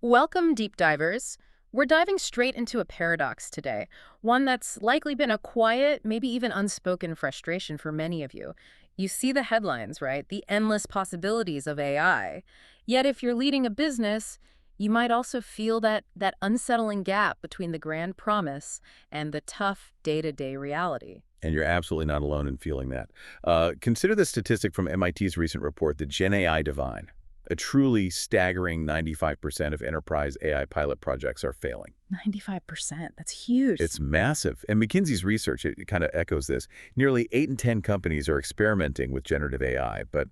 Welcome, deep divers. We're diving straight into a paradox today, one that's likely been a quiet, maybe even unspoken frustration for many of you. You see the headlines, right? The endless possibilities of AI. Yet if you're leading a business, you might also feel that unsettling gap between the grand promise and the tough day-to-day reality. And you're absolutely not alone in feeling that. Consider the statistic from MIT's recent report, the Gen AI Divine. A truly staggering 95% of enterprise AI pilot projects are failing. 95%, that's huge. It's massive. And McKinsey's research, it kind of echoes this. Nearly 8 in 10 companies are experimenting with generative AI, but,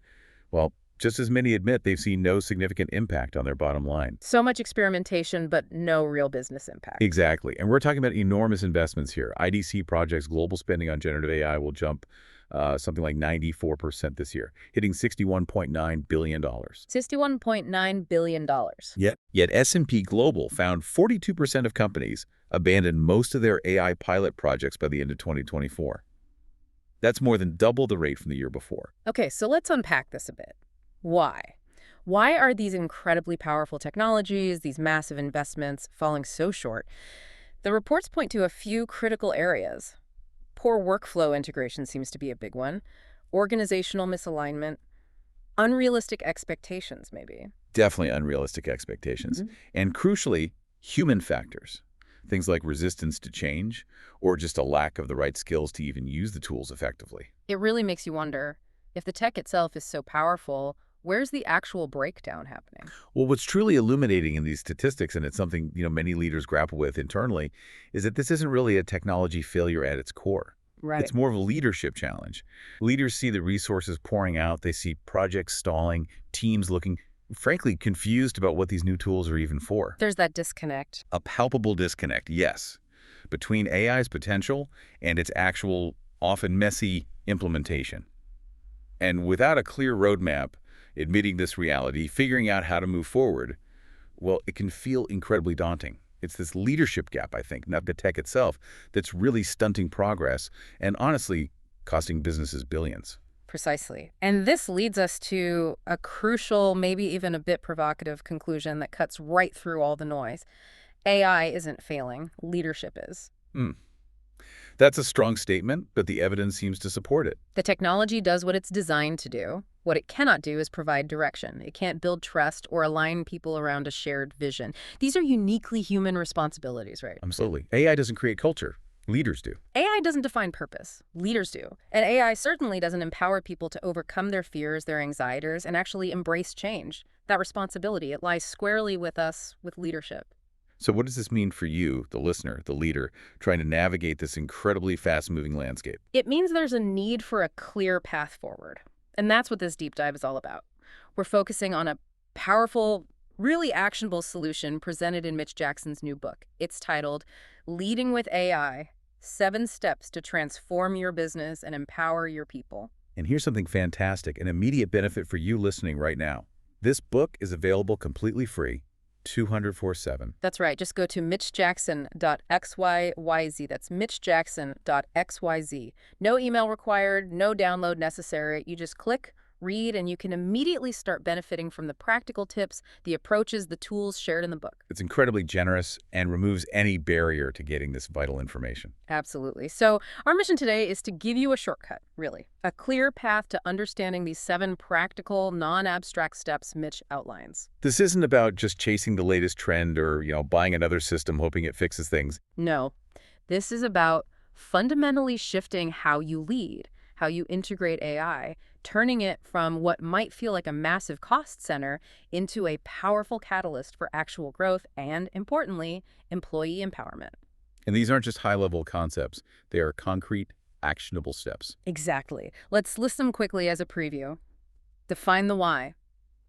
well, just as many admit they've seen no significant impact on their bottom line. So much experimentation, but no real business impact. Exactly. And we're talking about enormous investments here. IDC projects global spending on generative AI will jump something like 94% this year, hitting $61.9 billion. $61.9 billion. Yet S&P Global found 42% of companies abandoned most of their AI pilot projects by the end of 2024. That's more than double the rate from the year before. Okay, so let's unpack this a bit. Why? Why are these incredibly powerful technologies, these massive investments, falling so short? The reports point to a few critical areas. Poor workflow integration seems to be a big one. Organizational misalignment. Unrealistic expectations, maybe. Definitely unrealistic expectations. And crucially, human factors. Things like resistance to change or just a lack of the right skills to even use the tools effectively. It really makes you wonder, if the tech itself is so powerful, where's the actual breakdown happening? Well, what's truly illuminating in these statistics, and it's something many leaders grapple with internally, is that this isn't really a technology failure at its core. Right. It's more of a leadership challenge. Leaders see the resources pouring out, they see projects stalling, teams looking, frankly, confused about what these new tools are even for. There's that disconnect. A palpable disconnect, yes, between AI's potential and its actual, often messy, implementation. And without a clear roadmap, admitting this reality, figuring out how to move forward, well, it can feel incredibly daunting. It's this leadership gap, I think, not the tech itself, that's really stunting progress and honestly costing businesses billions. Precisely. And this leads us to a crucial, maybe even a bit provocative conclusion that cuts right through all the noise. AI isn't failing, leadership is. That's a strong statement, but the evidence seems to support it. The technology does what it's designed to do. What it cannot do is provide direction. It can't build trust or align people around a shared vision. These are uniquely human responsibilities, right? Absolutely. AI doesn't create culture. Leaders do. AI doesn't define purpose. Leaders do. And AI certainly doesn't empower people to overcome their fears, their anxieties, and actually embrace change. That responsibility, it lies squarely with us, with leadership. So what does this mean for you, the listener, the leader, trying to navigate this incredibly fast-moving landscape? It means there's a need for a clear path forward. And that's what this deep dive is all about. We're focusing on a powerful, really actionable solution presented in Mitch Jackson's new book. It's titled, Leading with AI, 7 Steps to Transform Your Business and Empower Your People. And here's something fantastic, an immediate benefit for you listening right now. This book is available completely free, 204/7. That's right. Just go to mitchjackson.xyz. That's mitchjackson.xyz. No email required, no download necessary. You just click, read, and you can immediately start benefiting from the practical tips, the approaches, the tools shared in the book. It's incredibly generous and removes any barrier to getting this vital information. Absolutely. So our mission today is to give you a shortcut, really. A clear path to understanding these 7 practical, non-abstract steps Mitch outlines. This isn't about just chasing the latest trend or, buying another system hoping it fixes things. No, this is about fundamentally shifting how you lead, how you integrate AI, turning it from what might feel like a massive cost center into a powerful catalyst for actual growth and, importantly, employee empowerment. And these aren't just high-level concepts. They are concrete, actionable steps. Exactly. Let's list them quickly as a preview. Define the why.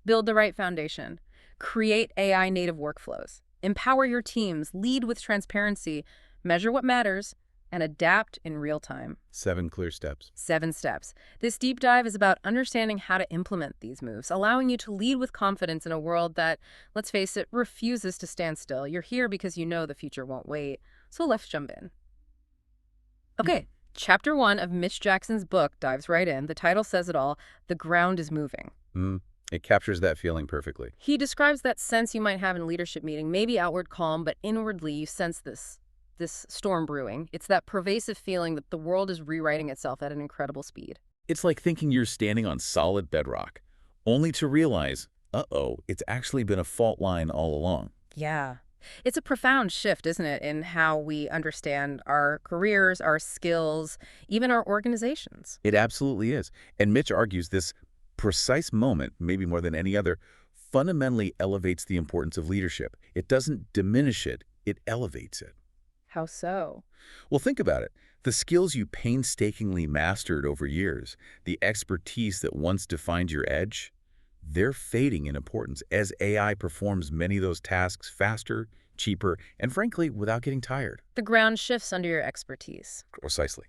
Build the right foundation. Create AI-native workflows. Empower your teams. Lead with transparency. Measure what matters. And adapt in real time. 7 clear steps. 7 steps. This deep dive is about understanding how to implement these moves, allowing you to lead with confidence in a world that, let's face it, refuses to stand still. You're here because you know the future won't wait. So let's jump in. Okay, Chapter 1 of Mitch Jackson's book dives right in. The title says it all. The ground is moving. It captures that feeling perfectly. He describes that sense you might have in a leadership meeting, maybe outward calm, but inwardly you sense this storm brewing. It's that pervasive feeling that the world is rewriting itself at an incredible speed. It's like thinking you're standing on solid bedrock, only to realize, uh-oh, it's actually been a fault line all along. Yeah. It's a profound shift, isn't it, in how we understand our careers, our skills, even our organizations. It absolutely is. And Mitch argues this precise moment, maybe more than any other, fundamentally elevates the importance of leadership. It doesn't diminish it, it elevates it. How so? Well, think about it. The skills you painstakingly mastered over years, the expertise that once defined your edge, they're fading in importance as AI performs many of those tasks faster, cheaper, and frankly, without getting tired. The ground shifts under your expertise. Precisely.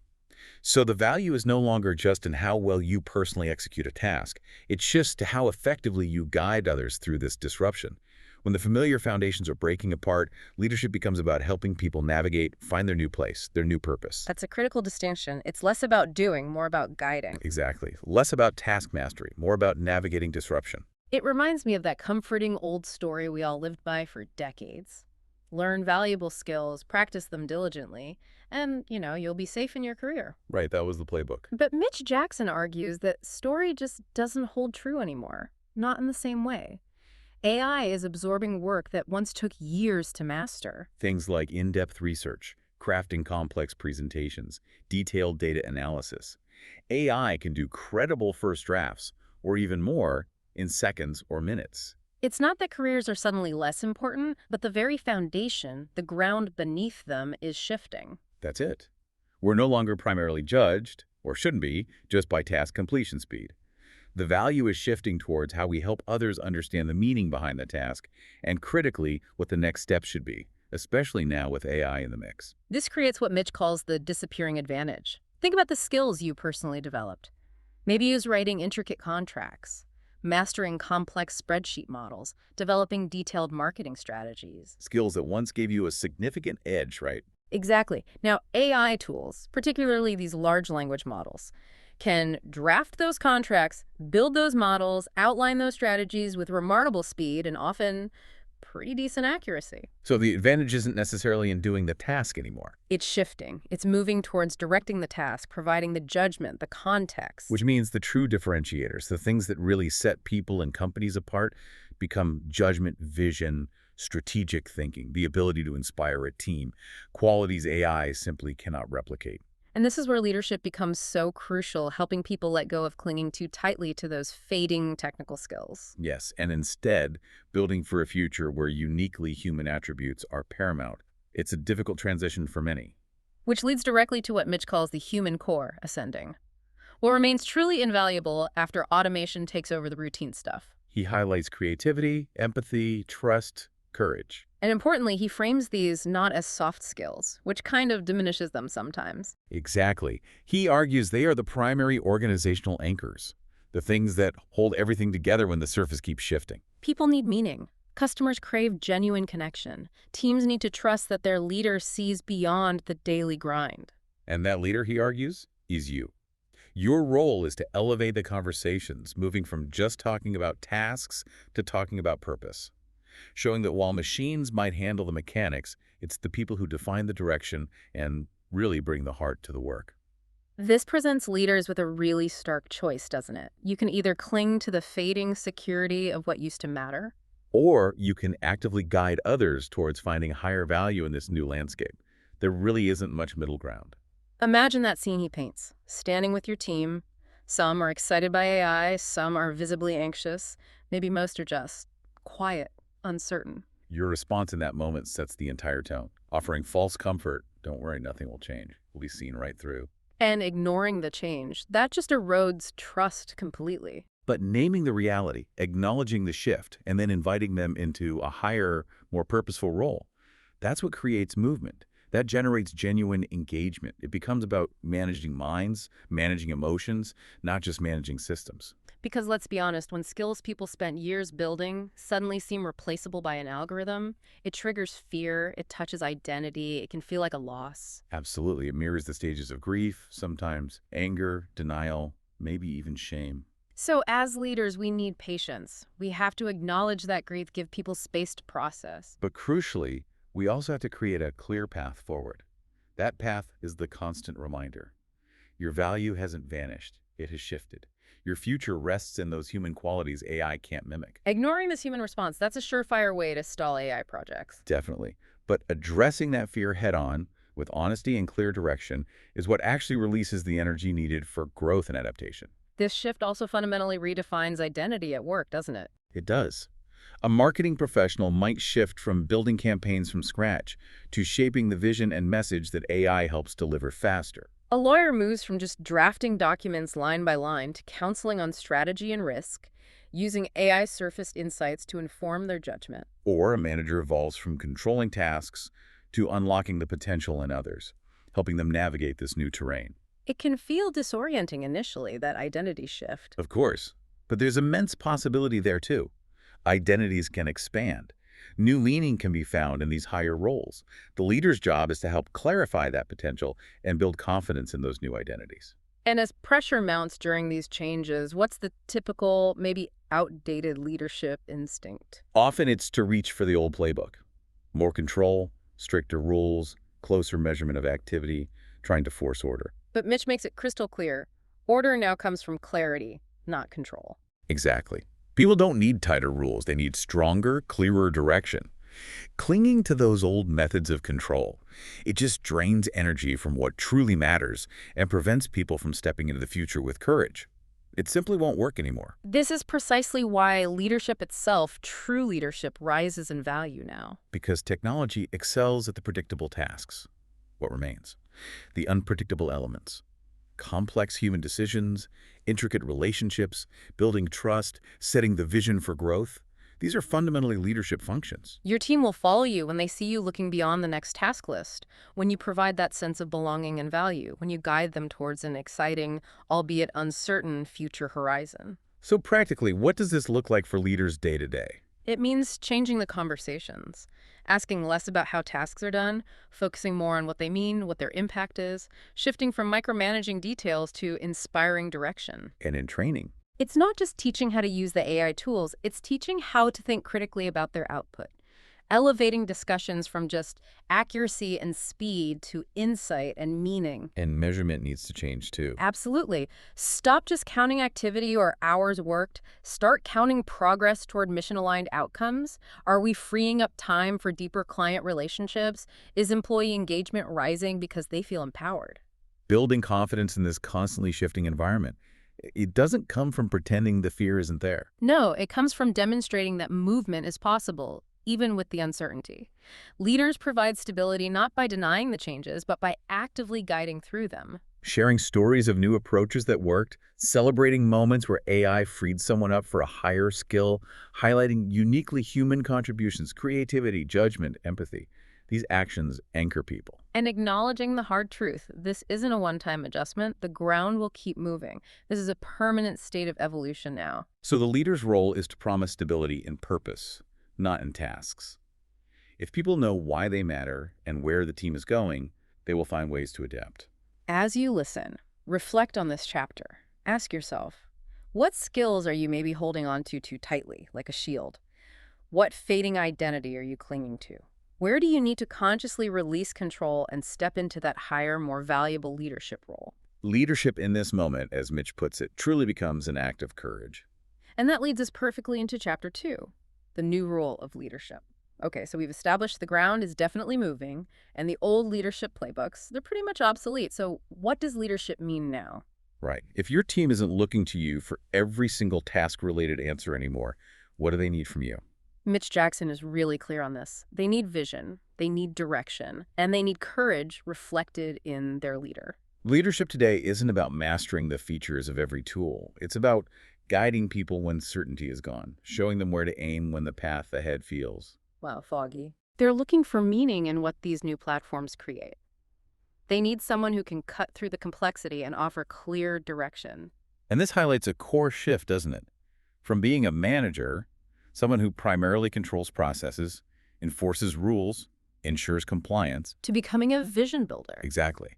So the value is no longer just in how well you personally execute a task. It shifts to how effectively you guide others through this disruption. When the familiar foundations are breaking apart, leadership becomes about helping people navigate, find their new place, their new purpose. That's a critical distinction. It's less about doing, more about guiding. Exactly. Less about task mastery, more about navigating disruption. It reminds me of that comforting old story we all lived by for decades. Learn valuable skills, practice them diligently, and, you'll be safe in your career. Right, that was the playbook. But Mitch Jackson argues that story just doesn't hold true anymore. Not in the same way. AI is absorbing work that once took years to master. Things like in-depth research, crafting complex presentations, detailed data analysis. AI can do credible first drafts, or even more, in seconds or minutes. It's not that careers are suddenly less important, but the very foundation, the ground beneath them, is shifting. That's it. We're no longer primarily judged, or shouldn't be, just by task completion speed. The value is shifting towards how we help others understand the meaning behind the task, and critically, what the next step should be, especially now with AI in the mix. This creates what Mitch calls the disappearing advantage. Think about the skills you personally developed. Maybe it was writing intricate contracts, mastering complex spreadsheet models, developing detailed marketing strategies. Skills that once gave you a significant edge, right? Exactly. Now, AI tools, particularly these large language models, can draft those contracts, build those models, outline those strategies with remarkable speed and often pretty decent accuracy. So the advantage isn't necessarily in doing the task anymore. It's shifting. It's moving towards directing the task, providing the judgment, the context. Which means the true differentiators, the things that really set people and companies apart, become judgment, vision, strategic thinking, the ability to inspire a team, qualities AI simply cannot replicate. And this is where leadership becomes so crucial, helping people let go of clinging too tightly to those fading technical skills. Yes, and instead, building for a future where uniquely human attributes are paramount. It's a difficult transition for many. Which leads directly to what Mitch calls the human core ascending. What remains truly invaluable after automation takes over the routine stuff. He highlights creativity, empathy, trust, courage. And importantly, he frames these not as soft skills, which kind of diminishes them sometimes. Exactly. He argues they are the primary organizational anchors, the things that hold everything together when the surface keeps shifting. People need meaning. Customers crave genuine connection. Teams need to trust that their leader sees beyond the daily grind. And that leader, he argues, is you. Your role is to elevate the conversations, moving from just talking about tasks to talking about purpose, showing that while machines might handle the mechanics, it's the people who define the direction and really bring the heart to the work. This presents leaders with a really stark choice, doesn't it? You can either cling to the fading security of what used to matter, Or you can actively guide others towards finding higher value in this new landscape. There really isn't much middle ground. imagine that scene he paints, standing with your team. Some are excited by AI, some are visibly anxious, maybe most are just quiet, uncertain. Your response in that moment sets the entire tone. Offering false comfort, don't worry, nothing will change. We'll be seen right through. And ignoring the change, that just erodes trust completely. But naming the reality, acknowledging the shift, and then inviting them into a higher, more purposeful role, that's what creates movement. That generates genuine engagement. It becomes about managing minds, managing emotions, not just managing systems. Because let's be honest, when skills people spent years building suddenly seem replaceable by an algorithm, it triggers fear, it touches identity, it can feel like a loss. Absolutely. It mirrors the stages of grief, sometimes anger, denial, maybe even shame. So as leaders, we need patience. We have to acknowledge that grief, give people space to process. But crucially, we also have to create a clear path forward. That path is the constant reminder. Your value hasn't vanished. It has shifted. Your future rests in those human qualities AI can't mimic. Ignoring this human response, that's a surefire way to stall AI projects. Definitely. But addressing that fear head-on, with honesty and clear direction, is what actually releases the energy needed for growth and adaptation. This shift also fundamentally redefines identity at work, doesn't it? It does. A marketing professional might shift from building campaigns from scratch to shaping the vision and message that AI helps deliver faster. A lawyer moves from just drafting documents line by line to counseling on strategy and risk, using AI-surfaced insights to inform their judgment. Or a manager evolves from controlling tasks to unlocking the potential in others, helping them navigate this new terrain. It can feel disorienting initially, that identity shift. Of course, but there's immense possibility there too. Identities can expand. New meaning can be found in these higher roles. The leader's job is to help clarify that potential and build confidence in those new identities. And as pressure mounts during these changes, what's the typical, maybe outdated leadership instinct? Often it's to reach for the old playbook. More control, stricter rules, closer measurement of activity, trying to force order. But Mitch makes it crystal clear. Order now comes from clarity, not control. Exactly. People don't need tighter rules. They need stronger, clearer direction. Clinging to those old methods of control, it just drains energy from what truly matters and prevents people from stepping into the future with courage. It simply won't work anymore. This is precisely why leadership itself, true leadership, rises in value now. Because technology excels at the predictable tasks. What remains? The unpredictable elements. Complex human decisions, intricate relationships, building trust, setting the vision for growth. These are fundamentally leadership functions. Your team will follow you when they see you looking beyond the next task list, when you provide that sense of belonging and value, when you guide them towards an exciting, albeit uncertain, future horizon. So practically, what does this look like for leaders day to day? It means changing the conversations, asking less about how tasks are done, focusing more on what they mean, what their impact is, shifting from micromanaging details to inspiring direction. And in training, It's not just teaching how to use the AI tools, it's teaching how to think critically about their output, elevating discussions from just accuracy and speed to insight and meaning. and measurement needs to change too. Absolutely. Stop just counting activity or hours worked. Start counting progress toward mission-aligned outcomes. Are we freeing up time for deeper client relationships? Is employee engagement rising because they feel empowered? Building confidence in this constantly shifting environment. It doesn't come from pretending the fear isn't there. No, it comes from demonstrating that movement is possible, even with the uncertainty. Leaders provide stability not by denying the changes, but by actively guiding through them. Sharing stories of new approaches that worked, celebrating moments where AI freed someone up for a higher skill, highlighting uniquely human contributions, creativity, judgment, empathy. These actions anchor people. And acknowledging the hard truth, this isn't a one-time adjustment. The ground will keep moving. This is a permanent state of evolution now. So the leader's role is to promise stability in purpose, not in tasks. If people know why they matter and where the team is going, they will find ways to adapt. As you listen, reflect on this chapter. Ask yourself, what skills are you maybe holding on to too tightly, like a shield? What fading identity are you clinging to? Where do you need to consciously release control and step into that higher, more valuable leadership role? Leadership in this moment, as Mitch puts it, truly becomes an act of courage. And that leads us perfectly into chapter 2, the new role of leadership. Okay, so we've established the ground is definitely moving, and the old leadership playbooks, they're pretty much obsolete. So what does leadership mean now? Right. If your team isn't looking to you for every single task-related answer anymore, what do they need from you? Mitch Jackson is really clear on this. They need vision, they need direction, and they need courage reflected in their leader. Leadership today isn't about mastering the features of every tool. It's about guiding people when certainty is gone, showing them where to aim when the path ahead feels. Wow, foggy. They're looking for meaning in what these new platforms create. They need someone who can cut through the complexity and offer clear direction. And this highlights a core shift, doesn't it? From being a manager, someone who primarily controls processes, enforces rules, ensures compliance. To becoming a vision builder. Exactly.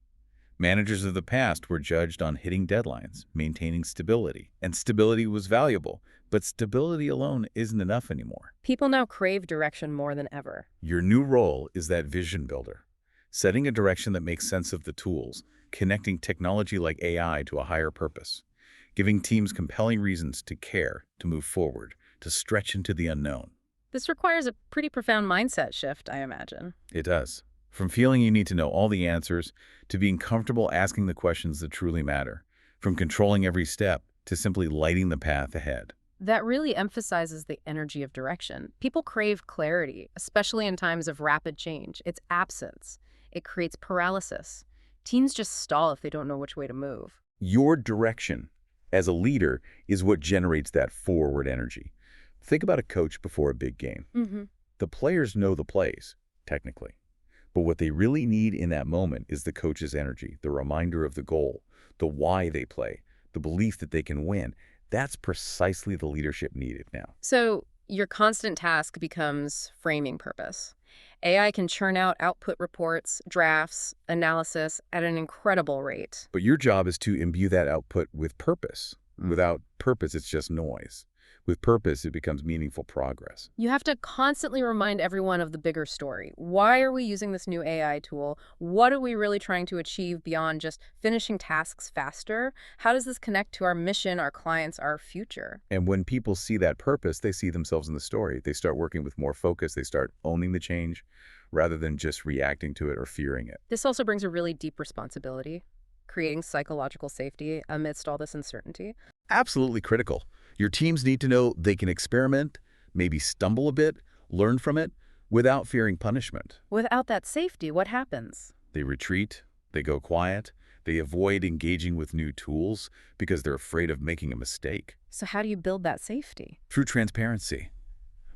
Managers of the past were judged on hitting deadlines, maintaining stability, and stability was valuable, but stability alone isn't enough anymore. People now crave direction more than ever. Your new role is that vision builder, setting a direction that makes sense of the tools, connecting technology like AI to a higher purpose, giving teams compelling reasons to care, to move forward, to stretch into the unknown. This requires a pretty profound mindset shift, I imagine. It does. From feeling you need to know all the answers, to being comfortable asking the questions that truly matter, from controlling every step to simply lighting the path ahead. That really emphasizes the energy of direction. People crave clarity, especially in times of rapid change. It's absence. It creates paralysis. Teams just stall if they don't know which way to move. Your direction as a leader is what generates that forward energy. Think about a coach before a big game. The players know the plays, technically. But what they really need in that moment is the coach's energy, the reminder of the goal, the why they play, the belief that they can win. That's precisely the leadership needed now. So your constant task becomes framing purpose. AI can churn out output reports, drafts, analysis at an incredible rate. But your job is to imbue that output with purpose. Without purpose, it's just noise. With purpose, it becomes meaningful progress. You have to constantly remind everyone of the bigger story. Why are we using this new AI tool? What are we really trying to achieve beyond just finishing tasks faster? How does this connect to our mission, our clients, our future? And when people see that purpose, they see themselves in the story. They start working with more focus. They start owning the change rather than just reacting to it or fearing it. This also brings a really deep responsibility, creating psychological safety amidst all this uncertainty. Absolutely critical. Your teams need to know they can experiment, maybe stumble a bit, learn from it, without fearing punishment. Without that safety, what happens? They retreat, they go quiet, they avoid engaging with new tools because they're afraid of making a mistake. So how do you build that safety? Through transparency,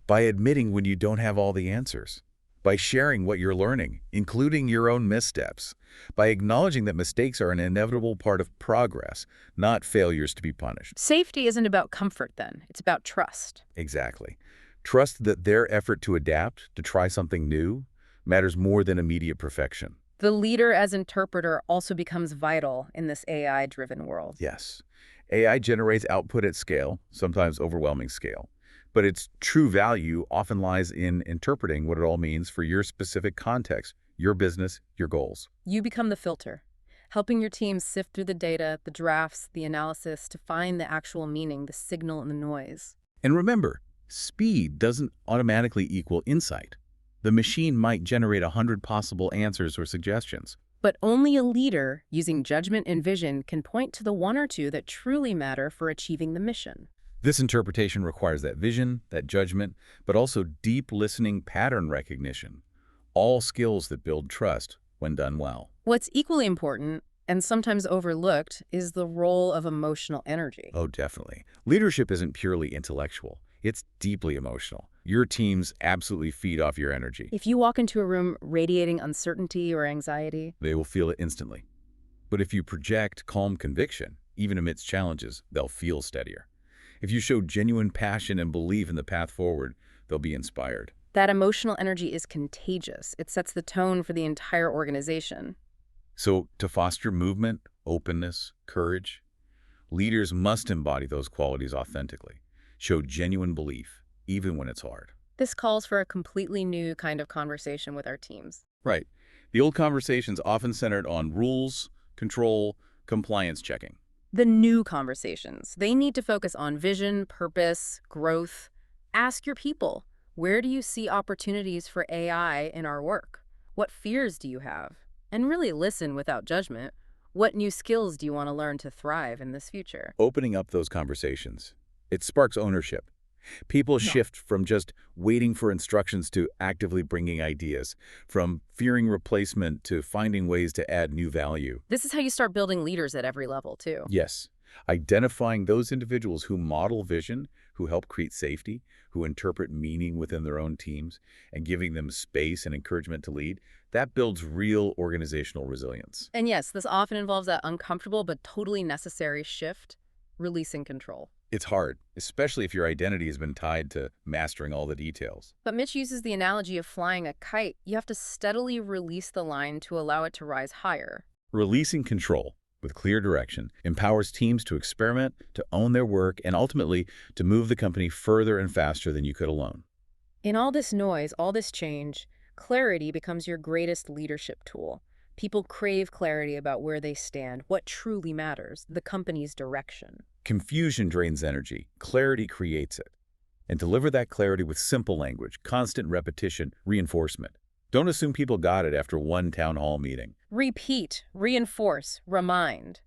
by admitting when you don't have all the answers, by sharing what you're learning, including your own missteps, by acknowledging that mistakes are an inevitable part of progress, not failures to be punished. Safety isn't about comfort then, it's about trust. Exactly. Trust that their effort to adapt, to try something new, matters more than immediate perfection. The leader as interpreter also becomes vital in this AI-driven world. Yes. AI generates output at scale, sometimes overwhelming scale. But its true value often lies in interpreting what it all means for your specific context, your business, your goals. You become the filter, helping your team sift through the data, the drafts, the analysis to find the actual meaning, the signal and the noise. And remember, speed doesn't automatically equal insight. The machine might generate 100 possible answers or suggestions. But only a leader, using judgment and vision, can point to the one or two that truly matter for achieving the mission. This interpretation requires that vision, that judgment, but also deep listening, pattern recognition, all skills that build trust when done well. What's equally important, and sometimes overlooked, is the role of emotional energy. Oh, definitely. Leadership isn't purely intellectual. It's deeply emotional. Your teams absolutely feed off your energy. If you walk into a room radiating uncertainty or anxiety, They will feel it instantly. But if you project calm conviction, even amidst challenges, they'll feel steadier. If you show genuine passion and belief in the path forward, they'll be inspired. that emotional energy is contagious. It sets the tone for the entire organization. So to foster movement, openness, courage, leaders must embody those qualities authentically, show genuine belief, even when it's hard. This calls for a completely new kind of conversation with our teams. Right. The old conversations often centered on rules, control, compliance checking. The new conversations, they need to focus on vision, purpose, growth. Ask your people, where do you see opportunities for AI in our work? What fears do you have? And really listen without judgment. What new skills do you want to learn to thrive in this future? Opening up those conversations, it sparks ownership. People shift from just waiting for instructions to actively bringing ideas, from fearing replacement to finding ways to add new value. This is how you start building leaders at every level, too. Yes, identifying those individuals who model vision, who help create safety, who interpret meaning within their own teams, and giving them space and encouragement to lead, that builds real organizational resilience. And yes, this often involves that uncomfortable but totally necessary shift, releasing control. It's hard, especially if your identity has been tied to mastering all the details. But Mitch uses the analogy of flying a kite. You have to steadily release the line to allow it to rise higher. Releasing control with clear direction empowers teams to experiment, to own their work, and ultimately to move the company further and faster than you could alone. In all this noise, all this change, clarity becomes your greatest leadership tool. People crave clarity about where they stand, what truly matters, the company's direction. Confusion drains energy. Clarity creates it. And deliver that clarity with simple language, constant repetition, reinforcement. Don't assume people got it after one town hall meeting. Repeat, reinforce, remind,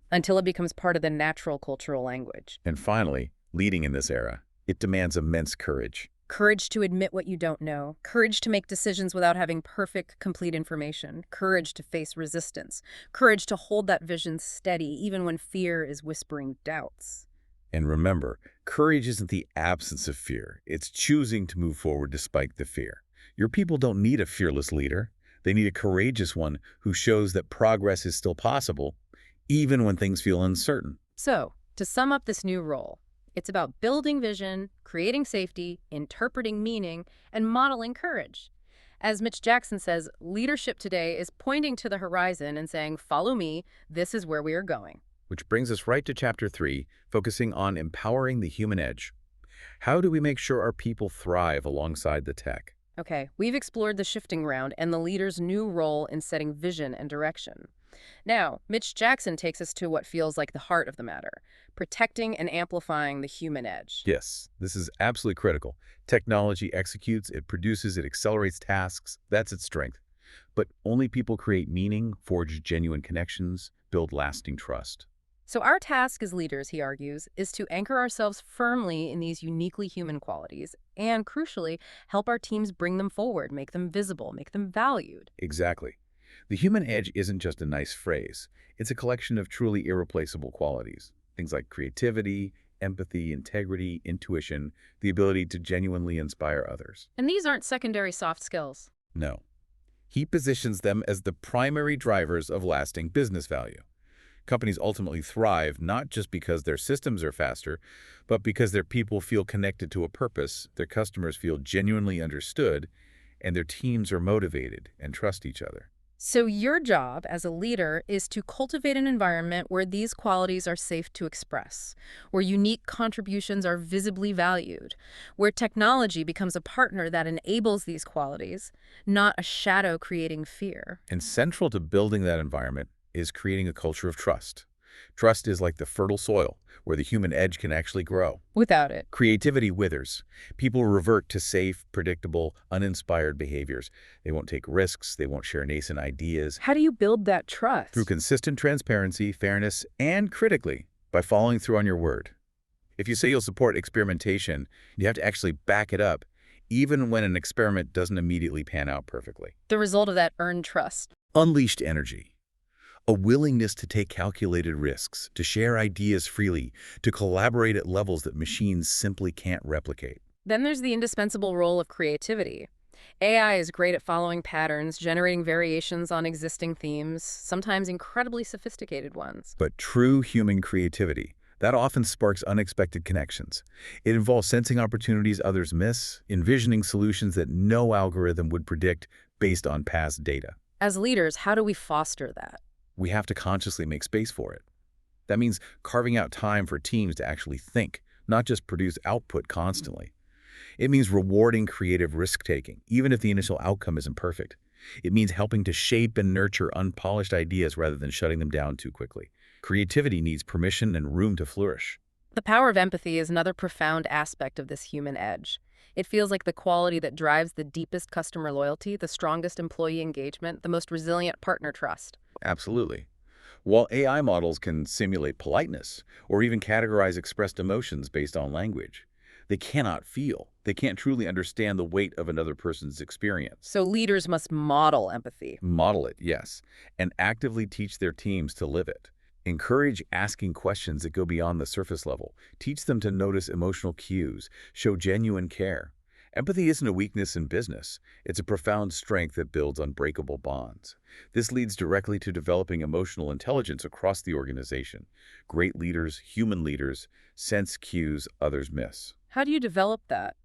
until it becomes part of the natural cultural language. And finally, leading in this era, it demands immense courage. Courage to admit what you don't know. Courage to make decisions without having perfect, complete information. Courage to face resistance. Courage to hold that vision steady even when fear is whispering doubts. And remember, courage isn't the absence of fear. It's choosing to move forward despite the fear. Your people don't need a fearless leader. They need a courageous one who shows that progress is still possible, even when things feel uncertain. So, to sum up this new role, it's about building vision, creating safety, interpreting meaning, and modeling courage. As Mitch Jackson says, leadership today is pointing to the horizon and saying, follow me, this is where we are going. Which brings us right to Chapter 3, focusing on empowering the human edge. How do we make sure our people thrive alongside the tech? Okay, we've explored the shifting ground and the leader's new role in setting vision and direction. Now, Mitch Jackson takes us to what feels like the heart of the matter, protecting and amplifying the human edge. Yes, this is absolutely critical. Technology executes, it produces, it accelerates tasks. That's its strength. But only people create meaning, forge genuine connections, build lasting trust. So our task as leaders, he argues, is to anchor ourselves firmly in these uniquely human qualities and, crucially, help our teams bring them forward, make them visible, make them valued. Exactly. The human edge isn't just a nice phrase. It's a collection of truly irreplaceable qualities. Things like creativity, empathy, integrity, intuition, the ability to genuinely inspire others. And these aren't secondary soft skills. No. He positions them as the primary drivers of lasting business value. Companies ultimately thrive not just because their systems are faster, but because their people feel connected to a purpose, their customers feel genuinely understood, and their teams are motivated and trust each other. So your job as a leader is to cultivate an environment where these qualities are safe to express, where unique contributions are visibly valued, where technology becomes a partner that enables these qualities, not a shadow creating fear. And central to building that environment is creating a culture of trust. Trust is like the fertile soil where the human edge can actually grow. Without it, Creativity withers. People revert to safe, predictable, uninspired behaviors. They won't take risks. They won't share nascent ideas. how do you build that trust? Through consistent transparency, fairness, and critically, by following through on your word. If you say you'll support experimentation, you have to actually back it up, even when an experiment doesn't immediately pan out perfectly. The result of that earned trust. Unleashed energy. A willingness to take calculated risks, to share ideas freely, to collaborate at levels that machines simply can't replicate. Then there's the indispensable role of creativity. AI is great at following patterns, generating variations on existing themes, sometimes incredibly sophisticated ones. But true human creativity, that often sparks unexpected connections. It involves sensing opportunities others miss, envisioning solutions that no algorithm would predict based on past data. As leaders, how do we foster that? We have to consciously make space for it. That means carving out time for teams to actually think, not just produce output constantly. It means rewarding creative risk-taking, even if the initial outcome isn't perfect. It means helping to shape and nurture unpolished ideas rather than shutting them down too quickly. Creativity needs permission and room to flourish. The power of empathy is another profound aspect of this human edge. It feels like the quality that drives the deepest customer loyalty, the strongest employee engagement, the most resilient partner trust. Absolutely. While AI models can simulate politeness or even categorize expressed emotions based on language, they cannot feel. They can't truly understand the weight of another person's experience. So leaders must model empathy. Model it, yes, and actively teach their teams to live it. Encourage asking questions that go beyond the surface level. Teach them to notice emotional cues, show genuine care. Empathy isn't a weakness in business. It's a profound strength that builds unbreakable bonds. This leads directly to developing emotional intelligence across the organization. Great leaders, human leaders, sense cues others miss. How do you develop that?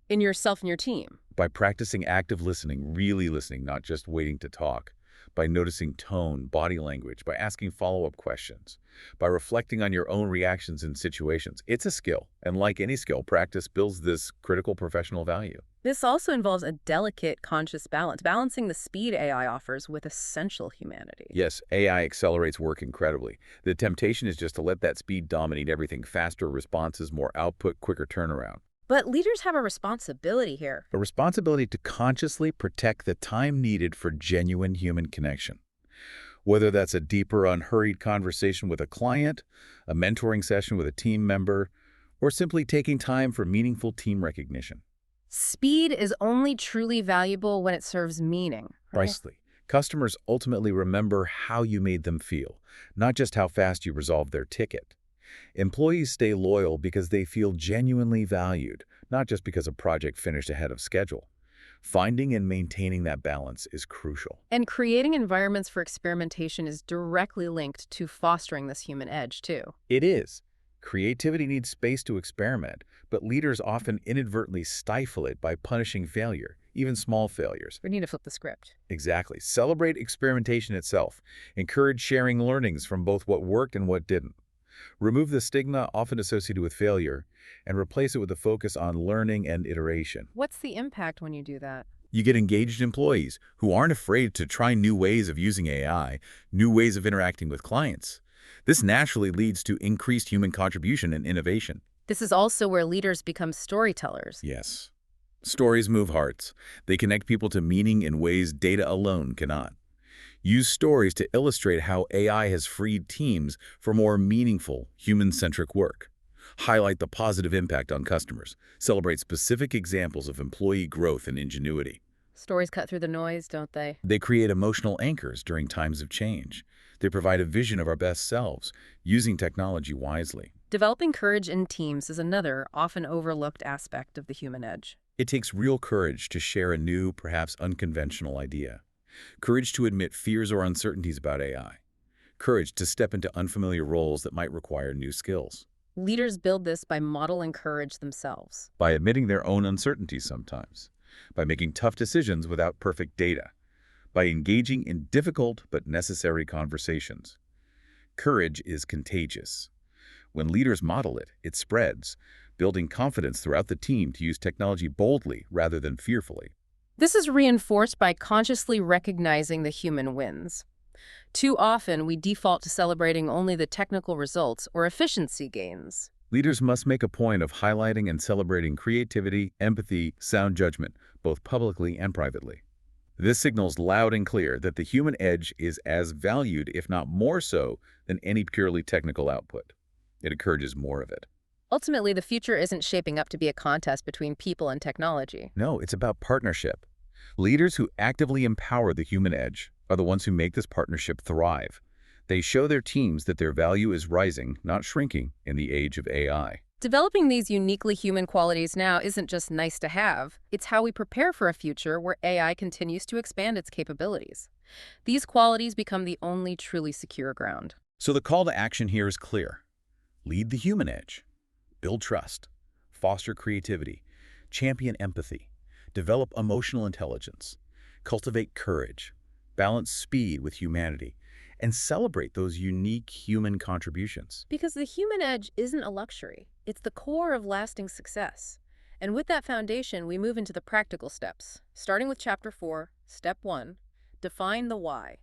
In yourself and your team? By practicing active listening, really listening, not just waiting to talk. by noticing tone, body language, by asking follow-up questions, by reflecting on your own reactions in situations. It's a skill, and like any skill, practice builds this critical professional value. This also involves a delicate, conscious balance, balancing the speed AI offers with essential humanity. Yes, AI accelerates work incredibly. The temptation is just to let that speed dominate everything: faster responses, more output, quicker turnaround. But leaders have a responsibility here. A responsibility to consciously protect the time needed for genuine human connection. Whether that's a deeper, unhurried conversation with a client, a mentoring session with a team member, or simply taking time for meaningful team recognition. Speed is only truly valuable when it serves meaning, right? Precisely. Customers ultimately remember how you made them feel, not just how fast you resolved their ticket. Employees stay loyal because they feel genuinely valued, not just because a project finished ahead of schedule. Finding and maintaining that balance is crucial. And creating environments for experimentation is directly linked to fostering this human edge, too. It is. Creativity needs space to experiment, but leaders often inadvertently stifle it by punishing failure, even small failures. We need to flip the script. Exactly. Celebrate experimentation itself. Encourage sharing learnings from both what worked and what didn't. Remove the stigma often associated with failure and replace it with a focus on learning and iteration. What's the impact when you do that? You get engaged employees who aren't afraid to try new ways of using AI, new ways of interacting with clients. This naturally leads to increased human contribution and innovation. This is also where leaders become storytellers. Yes. Stories move hearts. They connect people to meaning in ways data alone cannot. Use stories to illustrate how AI has freed teams for more meaningful, human-centric work. Highlight the positive impact on customers. Celebrate specific examples of employee growth and ingenuity. Stories cut through the noise, don't they? They create emotional anchors during times of change. They provide a vision of our best selves, using technology wisely. Developing courage in teams is another often overlooked aspect of the human edge. It takes real courage to share a new, perhaps unconventional idea. Courage to admit fears or uncertainties about AI. Courage to step into unfamiliar roles that might require new skills. Leaders build this by modeling courage themselves. By admitting their own uncertainties sometimes. By making tough decisions without perfect data. By engaging in difficult but necessary conversations. Courage is contagious. When leaders model it, it spreads, building confidence throughout the team to use technology boldly rather than fearfully. This is reinforced by consciously recognizing the human wins. Too often, we default to celebrating only the technical results or efficiency gains. Leaders must make a point of highlighting and celebrating creativity, empathy, sound judgment, both publicly and privately. This signals loud and clear that the human edge is as valued, if not more so, than any purely technical output. It encourages more of it. Ultimately, the future isn't shaping up to be a contest between people and technology. No, it's about partnership. Leaders who actively empower the human edge are the ones who make this partnership thrive. They show their teams that their value is rising, not shrinking, in the age of AI. Developing these uniquely human qualities now isn't just nice to have. It's how we prepare for a future where AI continues to expand its capabilities. These qualities become the only truly secure ground. So the call to action here is clear. Lead the human edge. Build trust. Foster creativity. Champion empathy. Develop emotional intelligence. Cultivate courage. Balance speed with humanity. And celebrate those unique human contributions. Because the human edge isn't a luxury. It's the core of lasting success. And with that foundation, we move into the practical steps. Starting with Chapter 4, Step 1, define the why.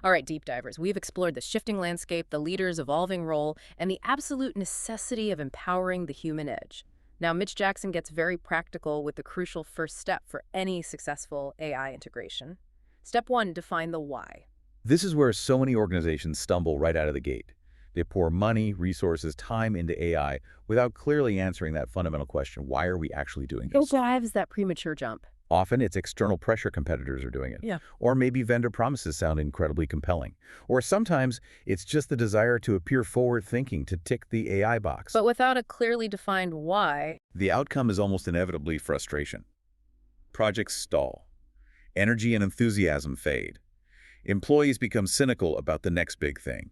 All right, deep divers, we've explored the shifting landscape, the leader's evolving role, and the absolute necessity of empowering the human edge. Now, Mitch Jackson gets very practical with the crucial first step for any successful AI integration. Step 1, define the why. This is where so many organizations stumble right out of the gate. They pour money, resources, time into AI without clearly answering that fundamental question: why are we actually doing It this? drives that premature jump. Often it's external pressure competitors are doing it. Yeah. Or maybe vendor promises sound incredibly compelling. Or sometimes it's just the desire to appear forward-thinking to tick the AI box. But without a clearly defined why, The outcome is almost inevitably frustration. Projects stall. Energy and enthusiasm fade. Employees become cynical about the next big thing.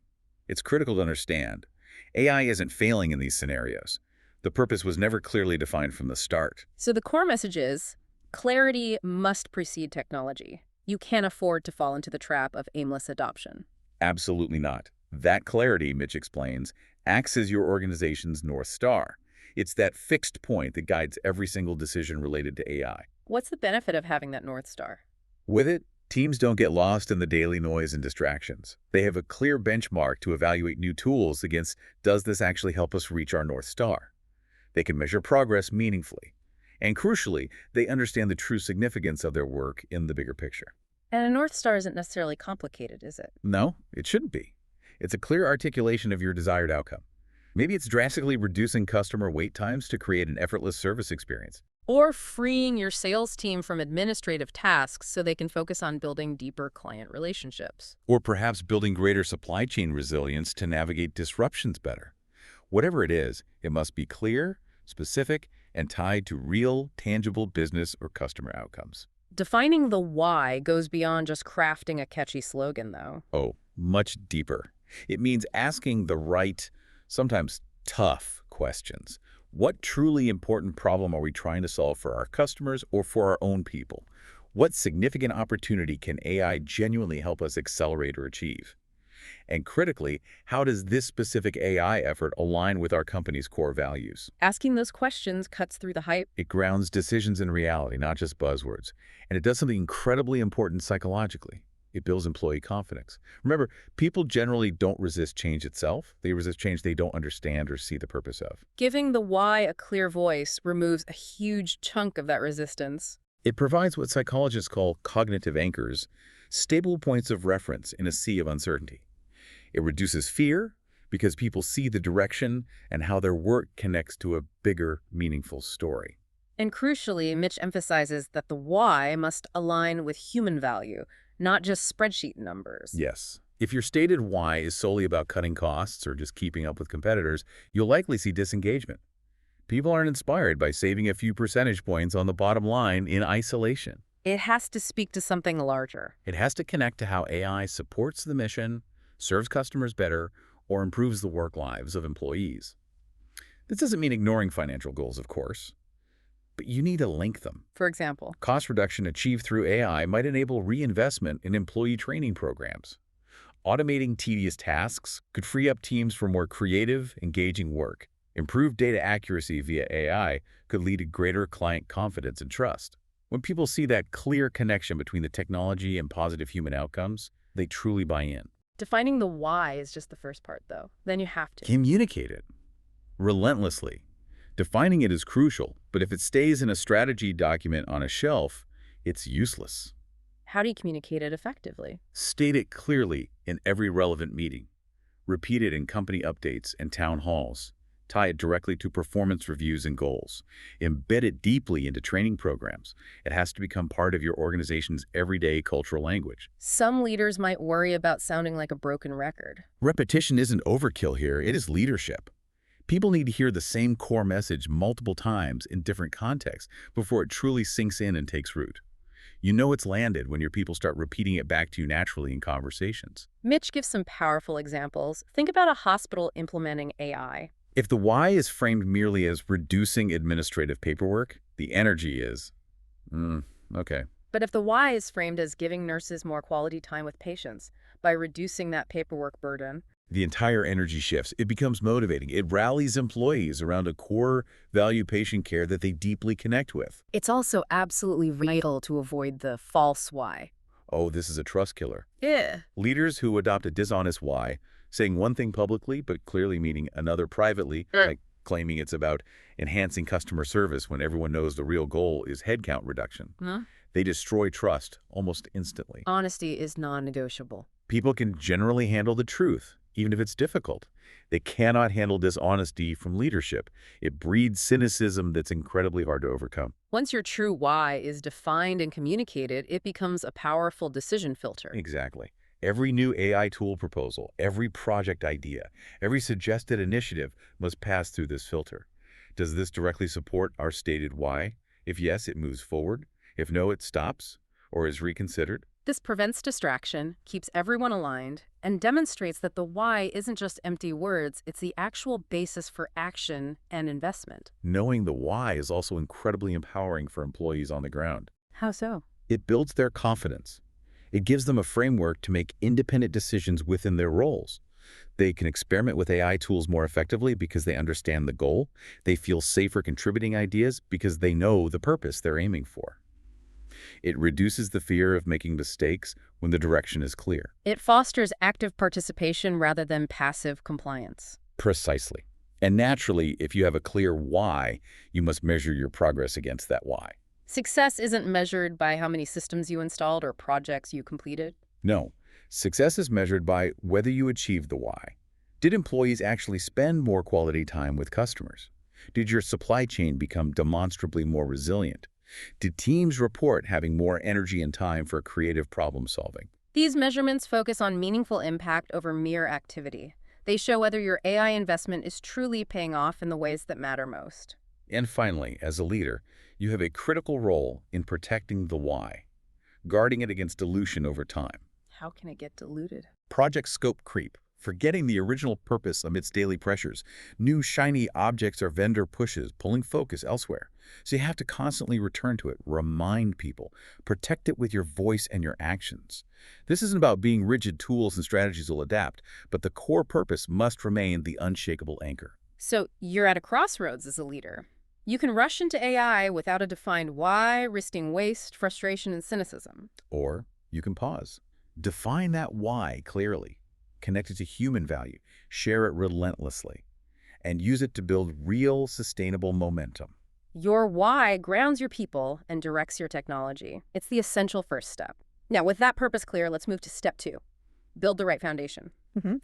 It's critical to understand. AI isn't failing in these scenarios. The purpose was never clearly defined from the start. so the core message is, clarity must precede technology. You can't afford to fall into the trap of aimless adoption. Absolutely not. That clarity, Mitch explains, acts as your organization's North Star. It's that fixed point that guides every single decision related to AI. What's the benefit of having that North Star? With it, teams don't get lost in the daily noise and distractions. They have a clear benchmark to evaluate new tools against, does this actually help us reach our North Star? They can measure progress meaningfully. And crucially, they understand the true significance of their work in the bigger picture. And a North Star isn't necessarily complicated, is it? No, it shouldn't be. It's a clear articulation of your desired outcome. Maybe it's drastically reducing customer wait times to create an effortless service experience. Or freeing your sales team from administrative tasks so they can focus on building deeper client relationships. Or perhaps building greater supply chain resilience to navigate disruptions better. Whatever it is, it must be clear, specific, and tied to real, tangible business or customer outcomes. Defining the why goes beyond just crafting a catchy slogan, though. Oh, much deeper. It means asking the right, sometimes tough questions. What truly important problem are we trying to solve for our customers or for our own people? What significant opportunity can AI genuinely help us accelerate or achieve? And critically, how does this specific AI effort align with our company's core values? Asking those questions cuts through the hype. It grounds decisions in reality, not just buzzwords. And it does something incredibly important psychologically. It builds employee confidence. Remember, people generally don't resist change itself. They resist change they don't understand or see the purpose of. Giving the why a clear voice removes a huge chunk of that resistance. It provides what psychologists call cognitive anchors, stable points of reference in a sea of uncertainty. It reduces fear because people see the direction and how their work connects to a bigger, meaningful story. And crucially, Mitch emphasizes that the why must align with human value, not just spreadsheet numbers. Yes. If your stated why is solely about cutting costs or just keeping up with competitors, you'll likely see disengagement. People aren't inspired by saving a few percentage points on the bottom line in isolation. It has to speak to something larger. It has to connect to how AI supports the mission, serves customers better, or improves the work lives of employees. This doesn't mean ignoring financial goals, of course, but you need to link them. For example, Cost reduction achieved through AI might enable reinvestment in employee training programs. Automating tedious tasks could free up teams for more creative, engaging work. Improved data accuracy via AI could lead to greater client confidence and trust. When people see that clear connection between the technology and positive human outcomes, they truly buy in. defining the why is just the first part, though. Then you have to. Communicate it relentlessly. Defining it is crucial, but if it stays in a strategy document on a shelf, it's useless. How do you communicate it effectively? State it clearly in every relevant meeting. Repeat it in company updates and town halls. Tie it directly to performance reviews and goals. Embed it deeply into training programs. It has to become part of your organization's everyday cultural language. Some leaders might worry about sounding like a broken record. Repetition isn't overkill here, it is leadership. People need to hear the same core message multiple times in different contexts before it truly sinks in and takes root. You know it's landed when your people start repeating it back to you naturally in conversations. Mitch gives some powerful examples. Think about a hospital implementing AI. If the why is framed merely as reducing administrative paperwork, the energy is, okay. But if the why is framed as giving nurses more quality time with patients by reducing that paperwork burden, The entire energy shifts. It becomes motivating. It rallies employees around a core value patient care that they deeply connect with. it's also absolutely vital to avoid the false why. Oh, this is a trust killer. Yeah. Leaders who adopt a dishonest why, saying one thing publicly but clearly meaning another privately, Right. like claiming it's about enhancing customer service when everyone knows the real goal is headcount reduction. Huh? They destroy trust almost instantly. Honesty is non-negotiable. People can generally handle the truth, even if it's difficult. They cannot handle dishonesty from leadership. It breeds cynicism that's incredibly hard to overcome. Once your true why is defined and communicated, it becomes a powerful decision filter. Exactly. Every new AI tool proposal, every project idea, every suggested initiative must pass through this filter. Does this directly support our stated why? If yes, it moves forward. If no, it stops or is reconsidered. This prevents distraction, keeps everyone aligned, and demonstrates that the why isn't just empty words, it's the actual basis for action and investment. Knowing the why is also incredibly empowering for employees on the ground. How so? It builds their confidence. It gives them a framework to make independent decisions within their roles. They can experiment with AI tools more effectively because they understand the goal. They feel safer contributing ideas because they know the purpose they're aiming for. It reduces the fear of making mistakes when the direction is clear. It fosters active participation rather than passive compliance. Precisely. And naturally, if you have a clear why, you must measure your progress against that why. Success isn't measured by how many systems you installed or projects you completed. No, success is measured by whether you achieved the why. Did employees actually spend more quality time with customers? Did your supply chain become demonstrably more resilient? Did teams report having more energy and time for creative problem solving? These measurements focus on meaningful impact over mere activity. They show whether your AI investment is truly paying off in the ways that matter most. And finally, as a leader, you have a critical role in protecting the why, guarding it against dilution over time. How can it get diluted? Project scope creep, forgetting the original purpose amidst daily pressures. New shiny objects or vendor pushes, pulling focus elsewhere. So you have to constantly return to it, remind people, protect it with your voice and your actions. This isn't about being rigid. Tools and strategies will adapt, but the core purpose must remain the unshakable anchor. So you're at a crossroads as a leader. You can rush into AI without a defined why, risking waste, frustration, and cynicism. Or you can pause. Define that why clearly. Connect it to human value. Share it relentlessly. And use it to build real, sustainable momentum. Your why grounds your people and directs your technology. It's the essential first step. Now, with that purpose clear, let's move to step 2. Build the right foundation.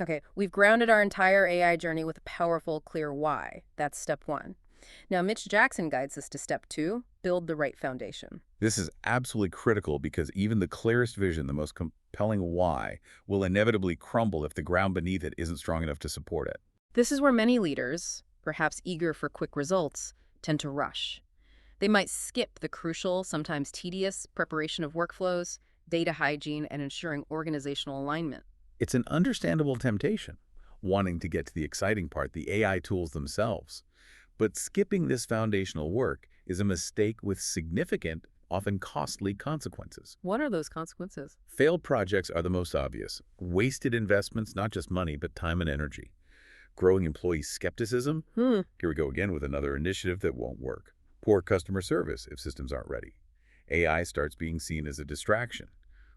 Okay, we've grounded our entire AI journey with a powerful, clear why. That's step 1. Now, Mitch Jackson guides us to step 2, build the right foundation. This is absolutely critical because even the clearest vision, the most compelling why, will inevitably crumble if the ground beneath it isn't strong enough to support it. This is where many leaders, perhaps eager for quick results, tend to rush. They might skip the crucial, sometimes tedious, preparation of workflows, data hygiene, and ensuring organizational alignment. It's an understandable temptation, wanting to get to the exciting part, the AI tools themselves. But skipping this foundational work is a mistake with significant, often costly consequences. What are those consequences? Failed projects are the most obvious. Wasted investments, not just money, but time and energy. Growing employee skepticism. Here we go again with another initiative that won't work. Poor customer service if systems aren't ready. AI starts being seen as a distraction.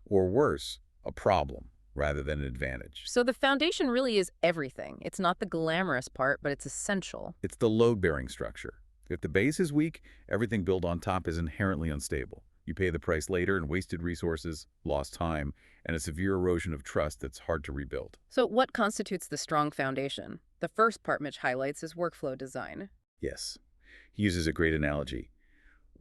Or worse, a problem rather than an advantage. So the foundation really is everything. It's not the glamorous part, but it's essential. It's the load-bearing structure. If the base is weak, everything built on top is inherently unstable. You pay the price later in wasted resources, lost time, and a severe erosion of trust that's hard to rebuild. So what constitutes the strong foundation? The first part Mitch highlights is workflow design. Yes. He uses a great analogy.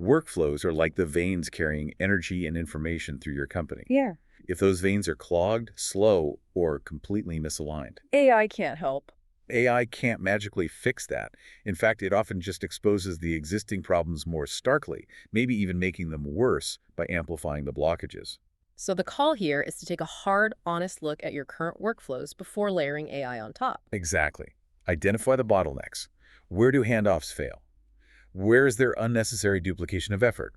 Workflows are like the veins carrying energy and information through your company. Yeah. If those veins are clogged, slow, or completely misaligned, AI can't help. AI can't magically fix that. In fact, it often just exposes the existing problems more starkly, maybe even making them worse by amplifying the blockages. So the call here is to take a hard, honest look at your current workflows before layering AI on top. Exactly. Identify the bottlenecks. Where do handoffs fail? Where is there unnecessary duplication of effort?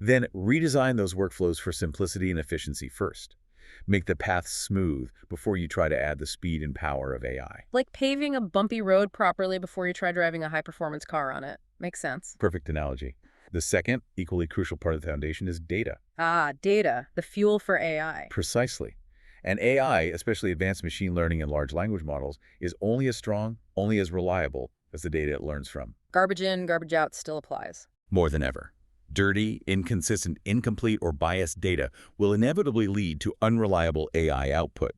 Then redesign those workflows for simplicity and efficiency first. Make the path smooth before you try to add the speed and power of AI. Like paving a bumpy road properly before you try driving a high-performance car on it. Makes sense. Perfect analogy. The second, equally crucial part of the foundation is data. Data, the fuel for AI. Precisely. And AI, especially advanced machine learning and large language models, is only as strong, only as reliable as the data it learns from. Garbage in, garbage out still applies. More than ever. Dirty, inconsistent, incomplete, or biased data will inevitably lead to unreliable AI output.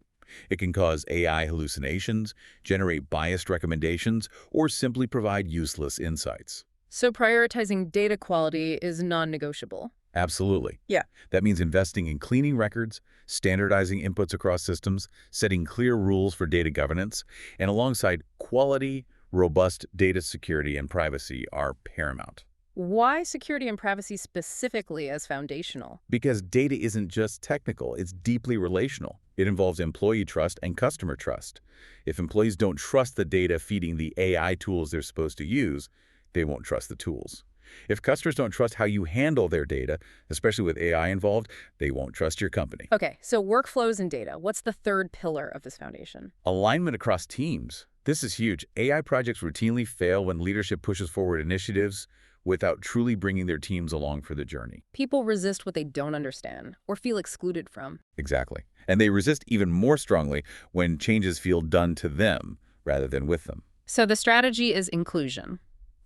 It can cause AI hallucinations, generate biased recommendations, or simply provide useless insights. So prioritizing data quality is non-negotiable. Absolutely. Yeah. That means investing in cleaning records, standardizing inputs across systems, setting clear rules for data governance, and alongside quality, robust data security and privacy are paramount. Why security and privacy specifically as foundational? Because data isn't just technical, it's deeply relational. It involves employee trust and customer trust. If employees don't trust the data feeding the AI tools they're supposed to use, they won't trust the tools. If customers don't trust how you handle their data, especially with AI involved, they won't trust your company. Okay, so workflows and data. What's the third pillar of this foundation? Alignment across teams. This is huge. AI projects routinely fail when leadership pushes forward initiatives without truly bringing their teams along for the journey. People resist what they don't understand or feel excluded from. Exactly. And they resist even more strongly when changes feel done to them rather than with them. So the strategy is inclusion.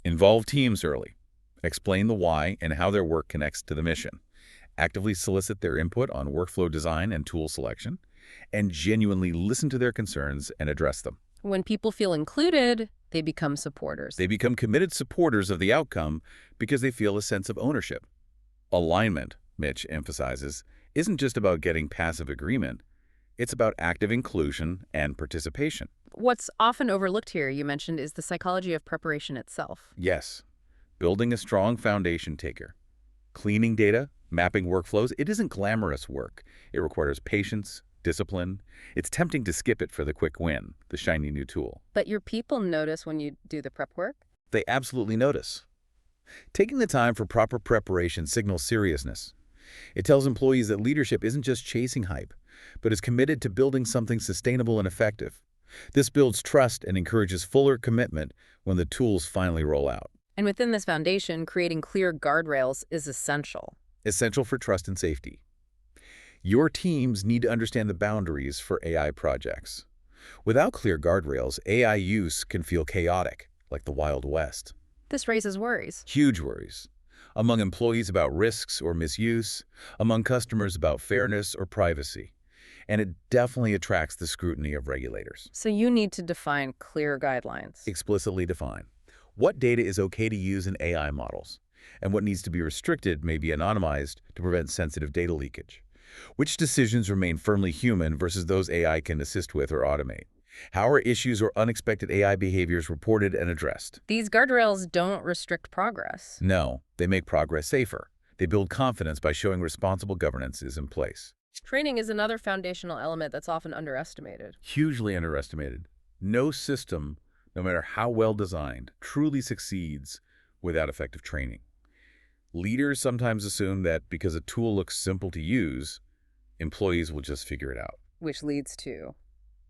Involve teams early. Explain the why and how their work connects to the mission. Actively solicit their input on workflow design and tool selection, and genuinely listen to their concerns and address them. When people feel included, they become supporters. They become committed supporters of the outcome because they feel a sense of ownership. Alignment, Mitch emphasizes, isn't just about getting passive agreement. It's about active inclusion and participation. What's often overlooked here, you mentioned, is the psychology of preparation itself. Yes, building a strong foundation taker. Cleaning data, mapping workflows, it isn't glamorous work. It requires patience, discipline. It's tempting to skip it for the quick win, the shiny new tool. But your people notice when you do the prep work? They absolutely notice. Taking the time for proper preparation signals seriousness. It tells employees that leadership isn't just chasing hype, but is committed to building something sustainable and effective. This builds trust and encourages fuller commitment when the tools finally roll out. And within this foundation, creating clear guardrails is essential. Essential for trust and safety. Your teams need to understand the boundaries for AI projects. Without clear guardrails, AI use can feel chaotic, like the Wild West. This raises worries. Huge worries. Among employees about risks or misuse, among customers about fairness or privacy. And it definitely attracts the scrutiny of regulators. So you need to define clear guidelines. Explicitly define what data is okay to use in AI models, and what needs to be restricted may be anonymized to prevent sensitive data leakage. Which decisions remain firmly human versus those AI can assist with or automate? How are issues or unexpected AI behaviors reported and addressed? These guardrails don't restrict progress. No, they make progress safer. They build confidence by showing responsible governance is in place. Training is another foundational element that's often underestimated. Hugely underestimated. No system, no matter how well designed, truly succeeds without effective training. Leaders sometimes assume that because a tool looks simple to use, employees will just figure it out. Which leads to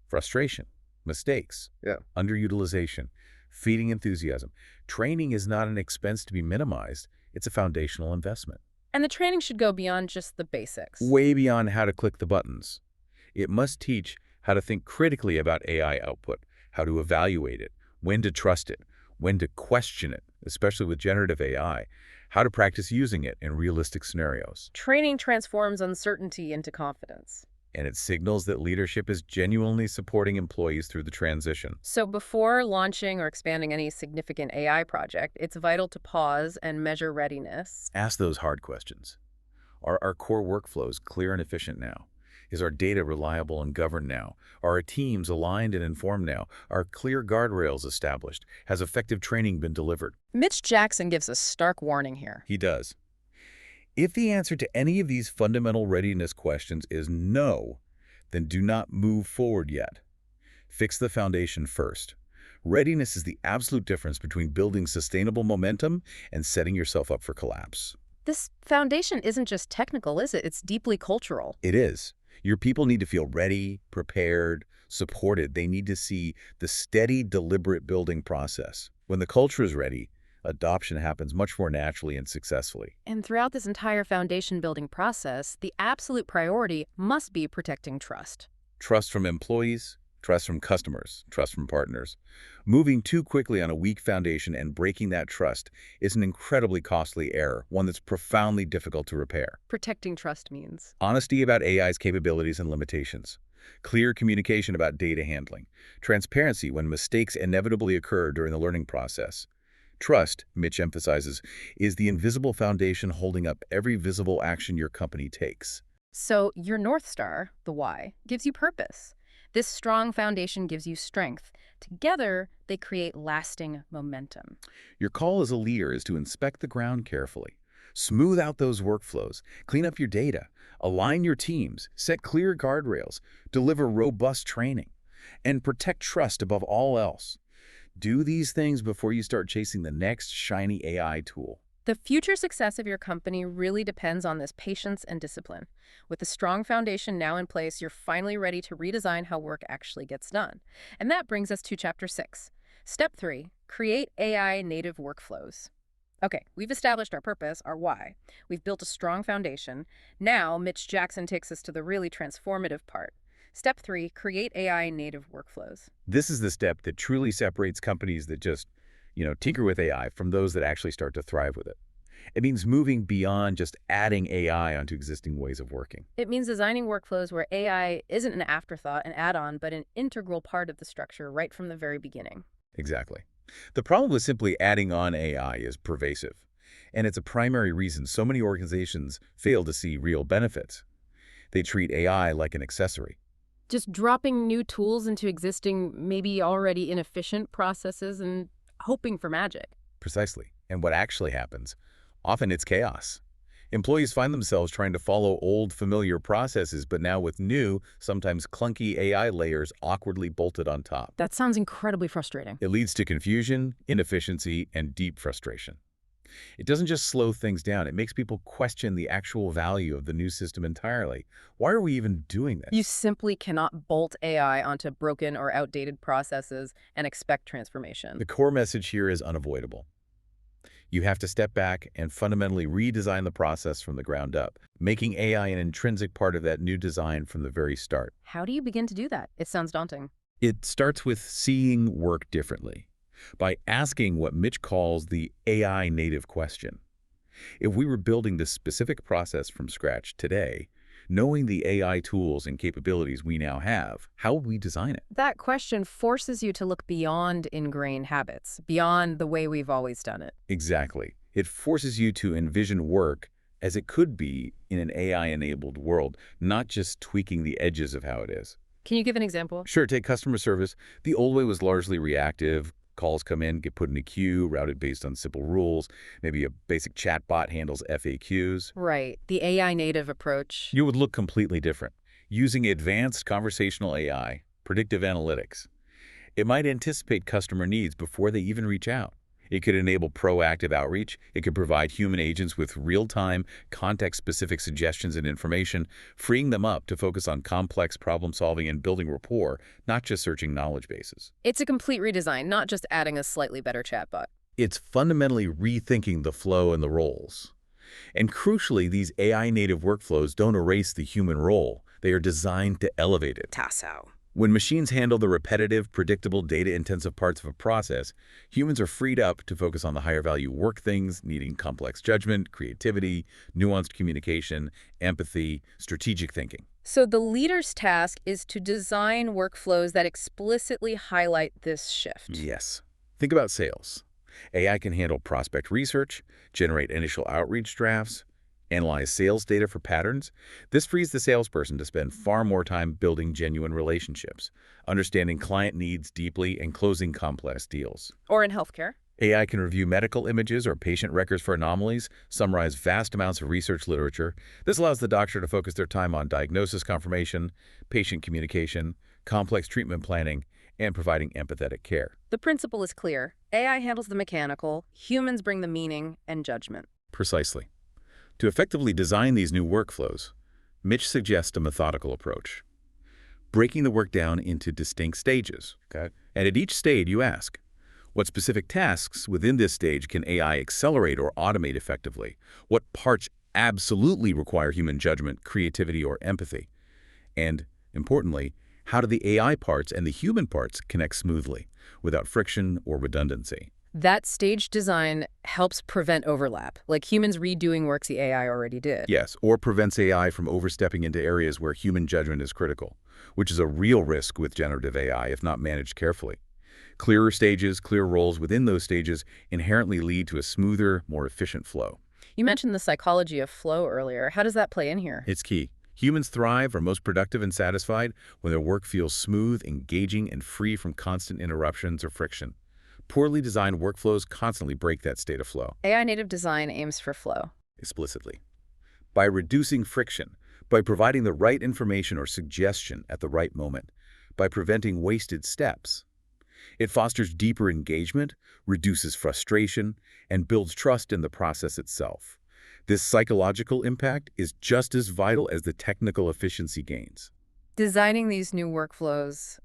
Frustration, mistakes, underutilization, feeding enthusiasm. Training is not an expense to be minimized. It's a foundational investment. And the training should go beyond just the basics. Way beyond how to click the buttons. It must teach how to think critically about AI output, how to evaluate it, when to trust it, when to question it, especially with generative AI, how to practice using it in realistic scenarios. Training transforms uncertainty into confidence. And it signals that leadership is genuinely supporting employees through the transition. So before launching or expanding any significant AI project, it's vital to pause and measure readiness. Ask those hard questions. Are our core workflows clear and efficient now? Is our data reliable and governed now? Are our teams aligned and informed now? Are clear guardrails established? Has effective training been delivered? Mitch Jackson gives a stark warning here. He does. If the answer to any of these fundamental readiness questions is no, then do not move forward yet. Fix the foundation first. Readiness is the absolute difference between building sustainable momentum and setting yourself up for collapse. This foundation isn't just technical, is it? It's deeply cultural. It is. Your people need to feel ready, prepared, supported. They need to see the steady, deliberate building process. When the culture is ready, adoption happens much more naturally and successfully. And throughout this entire foundation building process, the absolute priority must be protecting trust. Trust from employees, trust from customers, trust from partners. Moving too quickly on a weak foundation and breaking that trust is an incredibly costly error, one that's profoundly difficult to repair. Protecting trust means Honesty about AI's capabilities and limitations. Clear communication about data handling. Transparency when mistakes inevitably occur during the learning process. Trust, Mitch emphasizes, is the invisible foundation holding up every visible action your company takes. So your North Star, the why, gives you purpose. This strong foundation gives you strength. Together, they create lasting momentum. Your call as a leader is to inspect the ground carefully. Smooth out those workflows, clean up your data, align your teams, set clear guardrails, deliver robust training, and protect trust above all else. Do these things before you start chasing the next shiny AI tool. The future success of your company really depends on this patience and discipline. With a strong foundation now in place, you're finally ready to redesign how work actually gets done. And that brings us to Chapter 6. Step 3, create AI native workflows. Okay, we've established our purpose, our why. We've built a strong foundation. Now, Mitch Jackson takes us to the really transformative part. Step 3, create AI native workflows. This is the step that truly separates companies that just, tinker with AI from those that actually start to thrive with it. It means moving beyond just adding AI onto existing ways of working. It means designing workflows where AI isn't an afterthought, an add-on, but an integral part of the structure right from the very beginning. Exactly. The problem with simply adding on AI is pervasive, and it's a primary reason so many organizations fail to see real benefits. They treat AI like an accessory. Just dropping new tools into existing, maybe already inefficient processes and hoping for magic. Precisely. And what actually happens? Often it's chaos. Employees find themselves trying to follow old, familiar processes, but now with new, sometimes clunky AI layers awkwardly bolted on top. That sounds incredibly frustrating. It leads to confusion, inefficiency, and deep frustration. It doesn't just slow things down, it makes people question the actual value of the new system entirely. Why are we even doing You this? simply cannot bolt AI onto broken or outdated processes and expect transformation. The core message here is unavoidable. You have to step back and fundamentally redesign the process from the ground up, making AI an intrinsic part of that new design from the very start. How do you begin to do that? It sounds daunting. It starts with seeing work differently, by asking what Mitch calls the AI native question. If we were building this specific process from scratch today, knowing the AI tools and capabilities we now have, how would we design it? That question forces you to look beyond ingrained habits, beyond the way we've always done it. Exactly. It forces you to envision work as it could be in an AI-enabled world, not just tweaking the edges of how it is. Can you give an example? Sure, take customer service. The old way was largely reactive. Calls come in, get put in a queue, routed based on simple rules. Maybe a basic chatbot handles FAQs. Right. The AI native approach. You would look completely different. Using advanced conversational AI, predictive analytics, it might anticipate customer needs before they even reach out. It could enable proactive outreach. It could provide human agents with real-time, context-specific suggestions and information, freeing them up to focus on complex problem-solving and building rapport, not just searching knowledge bases. It's a complete redesign, not just adding a slightly better chatbot. It's fundamentally rethinking the flow and the roles. And crucially, these AI-native workflows don't erase the human role. They are designed to elevate it. Tassau. When machines handle the repetitive, predictable, data-intensive parts of a process, humans are freed up to focus on the higher-value work things, needing complex judgment, creativity, nuanced communication, empathy, strategic thinking. So the leader's task is to design workflows that explicitly highlight this shift. Yes. Think about sales. AI can handle prospect research, generate initial outreach drafts, analyze sales data for patterns. This frees the salesperson to spend far more time building genuine relationships, understanding client needs deeply, and closing complex deals. Or in healthcare. AI can review medical images or patient records for anomalies, summarize vast amounts of research literature. This allows the doctor to focus their time on diagnosis confirmation, patient communication, complex treatment planning, and providing empathetic care. The principle is clear. AI handles the mechanical, humans bring the meaning and judgment. Precisely. To effectively design these new workflows, Mitch suggests a methodical approach, breaking the work down into distinct stages. Okay. And at each stage, you ask, what specific tasks within this stage can AI accelerate or automate effectively? What parts absolutely require human judgment, creativity, or empathy? And, importantly, how do the AI parts and the human parts connect smoothly, without friction or redundancy? That stage design helps prevent overlap, like humans redoing works the AI already did. Yes, or prevents AI from overstepping into areas where human judgment is critical, which is a real risk with generative AI if not managed carefully. Clearer stages, clear roles within those stages inherently lead to a smoother, more efficient flow. You mentioned the psychology of flow earlier. How does that play in here? It's key. Humans thrive, are most productive and satisfied when their work feels smooth, engaging, and free from constant interruptions or friction. Poorly designed workflows constantly break that state of flow. AI native design aims for flow. Explicitly. By reducing friction, by providing the right information or suggestion at the right moment, by preventing wasted steps. It fosters deeper engagement, reduces frustration, and builds trust in the process itself. This psychological impact is just as vital as the technical efficiency gains. Designing these new workflows,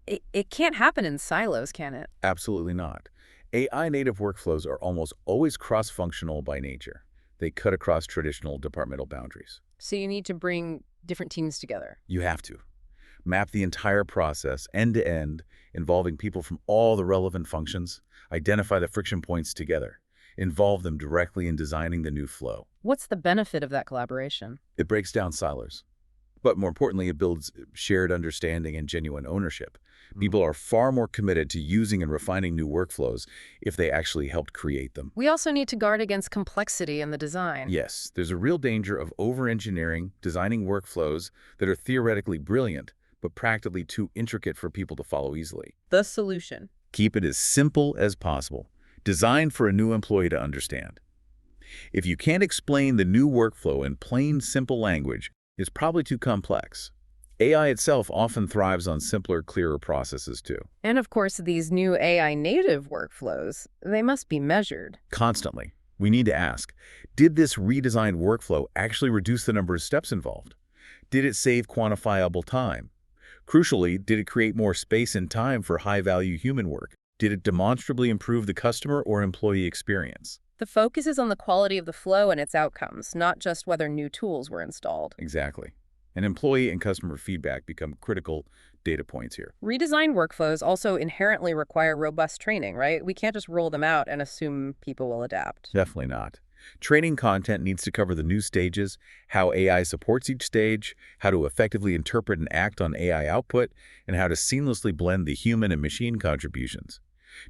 it can't happen in silos, can it? Absolutely not. AI-native workflows are almost always cross-functional by nature. They cut across traditional departmental boundaries. So you need to bring different teams together. You have to map the entire process end-to-end, involving people from all the relevant functions, identify the friction points together, involve them directly in designing the new flow. What's the benefit of that collaboration? It breaks down silos. But more importantly, it builds shared understanding and genuine ownership. People are far more committed to using and refining new workflows if they actually helped create them. We also need to guard against complexity in the design. Yes, there's a real danger of over-engineering, designing workflows that are theoretically brilliant, but practically too intricate for people to follow easily. The solution. Keep it as simple as possible, designed for a new employee to understand. If you can't explain the new workflow in plain, simple language, it's probably too complex. AI itself often thrives on simpler, clearer processes too. And of course, these new AI native workflows, they must be measured. Constantly, we need to ask, did this redesigned workflow actually reduce the number of steps involved? Did it save quantifiable time? Crucially, did it create more space and time for high-value human work? Did it demonstrably improve the customer or employee experience? The focus is on the quality of the flow and its outcomes, not just whether new tools were installed. Exactly. And employee and customer feedback become critical data points here. Redesigned workflows also inherently require robust training, right? We can't just roll them out and assume people will adapt. Definitely not. Training content needs to cover the new stages, how AI supports each stage, how to effectively interpret and act on AI output, and how to seamlessly blend the human and machine contributions.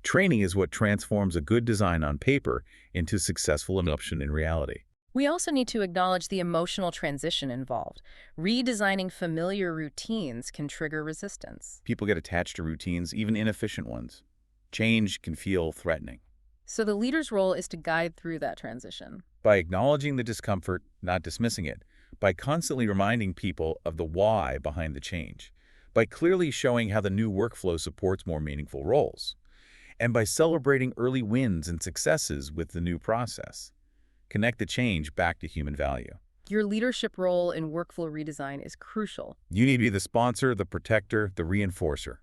Training is what transforms a good design on paper into successful adoption in reality. We also need to acknowledge the emotional transition involved. Redesigning familiar routines can trigger resistance. People get attached to routines, even inefficient ones. Change can feel threatening. So the leader's role is to guide through that transition. By acknowledging the discomfort, not dismissing it, by constantly reminding people of the why behind the change, by clearly showing how the new workflow supports more meaningful roles, and by celebrating early wins and successes with the new process. Connect the change back to human value. Your leadership role in workflow redesign is crucial. You need to be the sponsor, the protector, the reinforcer.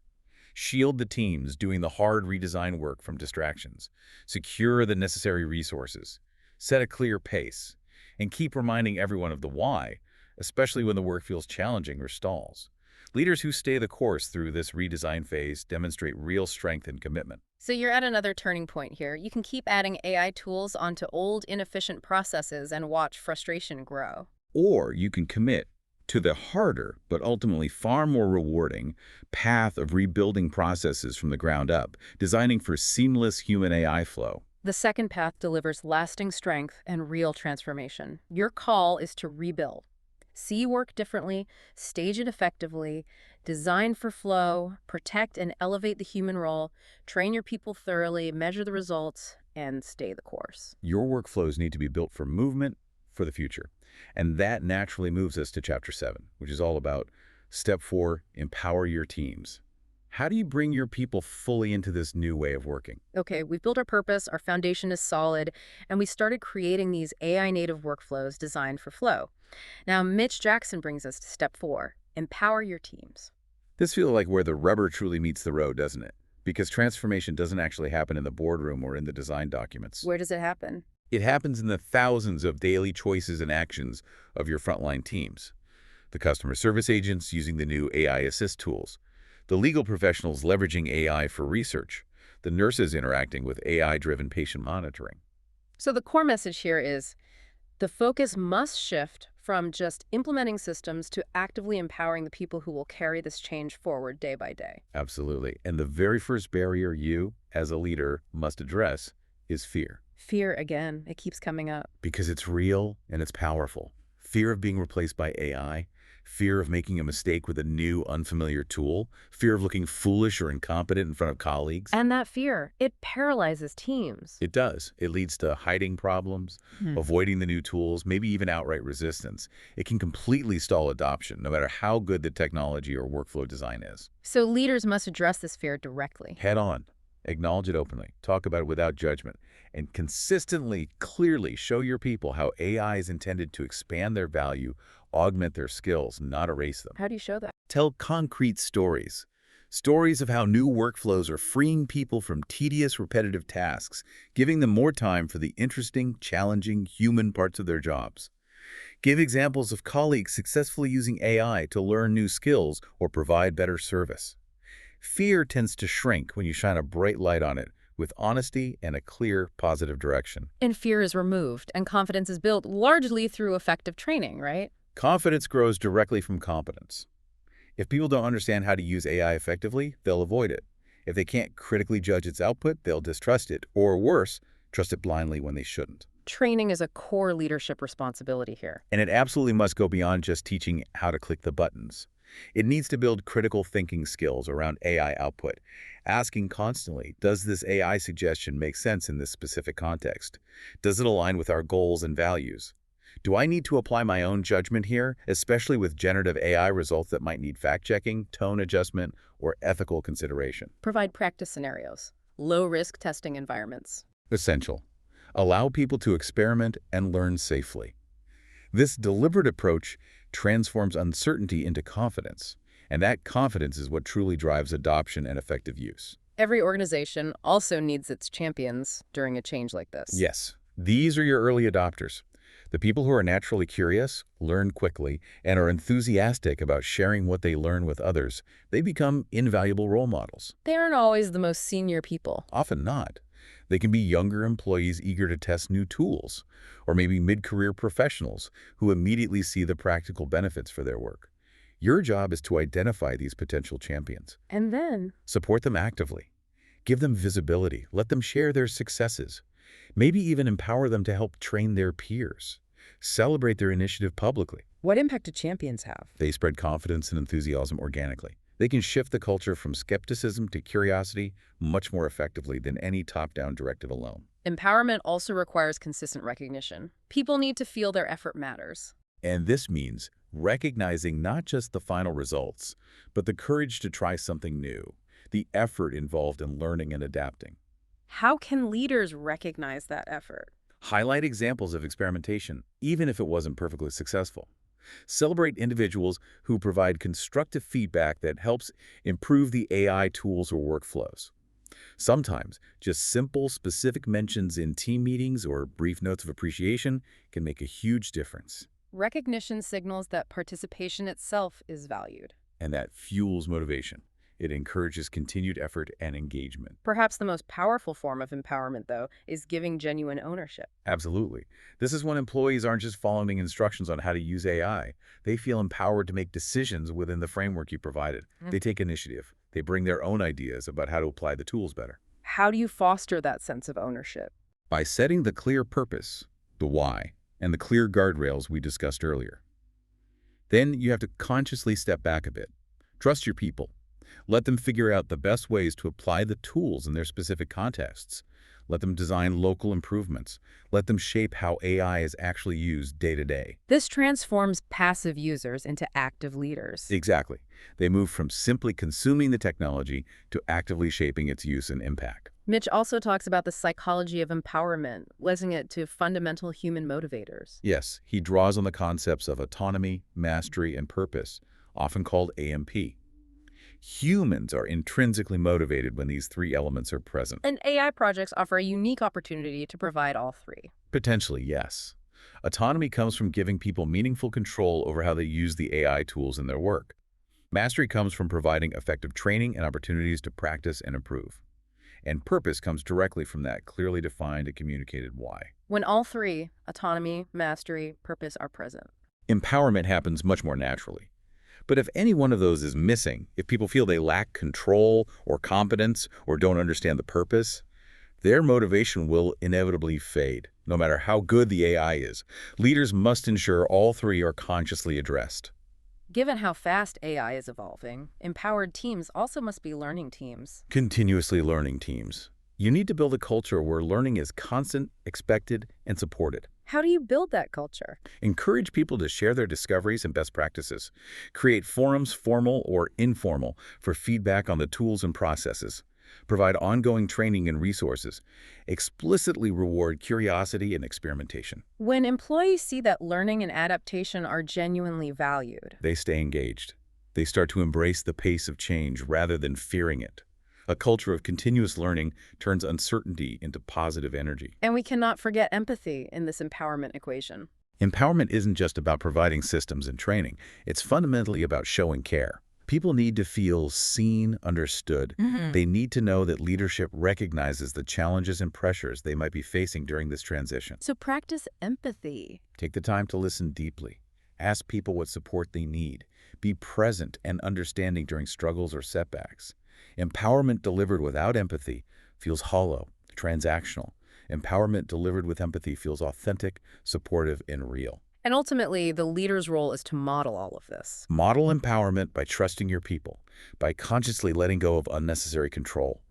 Shield the teams doing the hard redesign work from distractions. Secure the necessary resources. Set a clear pace. And keep reminding everyone of the why, especially when the work feels challenging or stalls. Leaders who stay the course through this redesign phase demonstrate real strength and commitment. So you're at another turning point here. You can keep adding AI tools onto old, inefficient processes and watch frustration grow. Or you can commit to the harder, but ultimately far more rewarding, path of rebuilding processes from the ground up, designing for seamless human-AI flow. The second path delivers lasting strength and real transformation. Your call is to rebuild. See work differently, stage it effectively, design for flow, protect and elevate the human role, train your people thoroughly, measure the results, and stay the course. Your workflows need to be built for movement, for the future. And that naturally moves us to Chapter 7, which is all about Step 4, empower your teams. How do you bring your people fully into this new way of working? Okay, we've built our purpose, our foundation is solid, and we started creating these AI-native workflows designed for flow. Now, Mitch Jackson brings us to Step 4, empower your teams. This feels like where the rubber truly meets the road, doesn't it? Because transformation doesn't actually happen in the boardroom or in the design documents. Where does it happen? It happens in the thousands of daily choices and actions of your frontline teams. The customer service agents using the new AI assist tools, the legal professionals leveraging AI for research, the nurses interacting with AI-driven patient monitoring. So the core message here is the focus must shift from just implementing systems to actively empowering the people who will carry this change forward day by day. Absolutely. And the very first barrier you, as a leader, must address is fear. Fear, again, it keeps coming up. Because it's real and it's powerful. Fear of being replaced by AI, fear of making a mistake with a new, unfamiliar tool, fear of looking foolish or incompetent in front of colleagues. And that fear, it paralyzes teams. It does. It leads to hiding problems, avoiding the new tools, maybe even outright resistance. It can completely stall adoption, no matter how good the technology or workflow design is. So leaders must address this fear directly. Head on. Acknowledge it openly. Talk about it without judgment. And consistently, clearly show your people how AI is intended to expand their value, augment their skills, not erase them. How do you show that? Tell concrete stories. Stories of how new workflows are freeing people from tedious, repetitive tasks, giving them more time for the interesting, challenging, human parts of their jobs. Give examples of colleagues successfully using AI to learn new skills or provide better service. Fear tends to shrink when you shine a bright light on it with honesty and a clear, positive direction. And fear is removed, and confidence is built largely through effective training, right? Confidence grows directly from competence. If people don't understand how to use AI effectively, they'll avoid it. If they can't critically judge its output, they'll distrust it, or worse, trust it blindly when they shouldn't. Training is a core leadership responsibility here. And it absolutely must go beyond just teaching how to click the buttons. It needs to build critical thinking skills around AI output, asking constantly, does this AI suggestion make sense in this specific context? Does it align with our goals and values? Do I need to apply my own judgment here, especially with generative AI results that might need fact-checking, tone adjustment, or ethical consideration? Provide practice scenarios, low-risk testing environments. Essential. Allow people to experiment and learn safely. This deliberate approach transforms uncertainty into confidence, and that confidence is what truly drives adoption and effective use. Every organization also needs its champions during a change like this. Yes, these are your early adopters. The people who are naturally curious, learn quickly, and are enthusiastic about sharing what they learn with others. They become invaluable role models. They aren't always the most senior people. Often not. They can be younger employees eager to test new tools, or maybe mid-career professionals who immediately see the practical benefits for their work. Your job is to identify these potential champions. And then Support them actively. Give them visibility. Let them share their successes. Maybe even empower them to help train their peers. Celebrate their initiative publicly. what impact do champions have? They spread confidence and enthusiasm organically. They can shift the culture from skepticism to curiosity much more effectively than any top-down directive alone. Empowerment also requires consistent recognition. People need to feel their effort matters. And this means recognizing not just the final results, but the courage to try something new, the effort involved in learning and adapting. How can leaders recognize that effort? Highlight examples of experimentation, even if it wasn't perfectly successful. Celebrate individuals who provide constructive feedback that helps improve the AI tools or workflows. Sometimes, just simple, specific mentions in team meetings or brief notes of appreciation can make a huge difference. Recognition signals that participation itself is valued. And that fuels motivation. It encourages continued effort and engagement. Perhaps the most powerful form of empowerment, though, is giving genuine ownership. Absolutely. This is when employees aren't just following instructions on how to use AI. They feel empowered to make decisions within the framework you provided. They take initiative. They bring their own ideas about how to apply the tools better. How do you foster that sense of ownership? By setting the clear purpose, the why, and the clear guardrails we discussed earlier. Then you have to consciously step back a bit. Trust your people. Let them figure out the best ways to apply the tools in their specific contexts. Let them design local improvements. Let them shape how AI is actually used day to day. This transforms passive users into active leaders. Exactly. They move from simply consuming the technology to actively shaping its use and impact. Mitch also talks about the psychology of empowerment, linking it to fundamental human motivators. Yes, he draws on the concepts of autonomy, mastery, and purpose, often called AMP. Humans are intrinsically motivated when these three elements are present. And AI projects offer a unique opportunity to provide all three. Potentially, yes. Autonomy comes from giving people meaningful control over how they use the AI tools in their work. Mastery comes from providing effective training and opportunities to practice and improve. And purpose comes directly from that clearly defined and communicated why. When all three, autonomy, mastery, purpose, are present, Empowerment happens much more naturally. But if any one of those is missing, if people feel they lack control or competence or don't understand the purpose, their motivation will inevitably fade. no matter how good the AI is. Leaders must ensure all three are consciously addressed. Given how fast AI is evolving, empowered teams also must be learning teams. Continuously learning teams. You need to build a culture where learning is constant, expected, and supported. How do you build that culture? Encourage people to share their discoveries and best practices. Create forums, formal or informal, for feedback on the tools and processes. Provide ongoing training and resources. Explicitly reward curiosity and experimentation. When employees see that learning and adaptation are genuinely valued. They stay engaged. They start to embrace the pace of change rather than fearing it. A culture of continuous learning turns uncertainty into positive energy. And we cannot forget empathy in this empowerment equation. Empowerment isn't just about providing systems and training. It's fundamentally about showing care. People need to feel seen, understood. They need to know that leadership recognizes the challenges and pressures they might be facing during this transition. So practice empathy. Take the time to listen deeply. Ask people what support they need. Be present and understanding during struggles or setbacks. Empowerment delivered without empathy feels hollow, transactional. Empowerment delivered with empathy feels authentic, supportive, and real. And ultimately, the leader's role is to model all of this. Model empowerment by trusting your people, by consciously letting go of unnecessary control,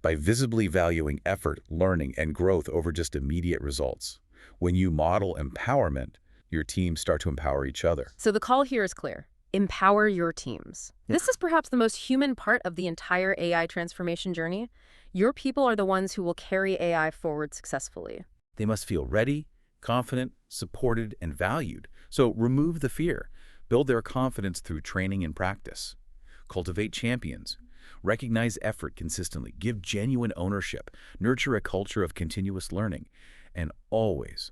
by visibly valuing effort, learning, and growth over just immediate results. When you model empowerment, your teams start to empower each other. So the call here is clear. Empower your teams. This is perhaps the most human part of the entire AI transformation journey. Your people are the ones who will carry AI forward successfully. They must feel ready, confident, supported, and valued. So remove the fear. Build their confidence through training and practice. Cultivate champions. Recognize effort consistently. Give genuine ownership. Nurture a culture of continuous learning. And always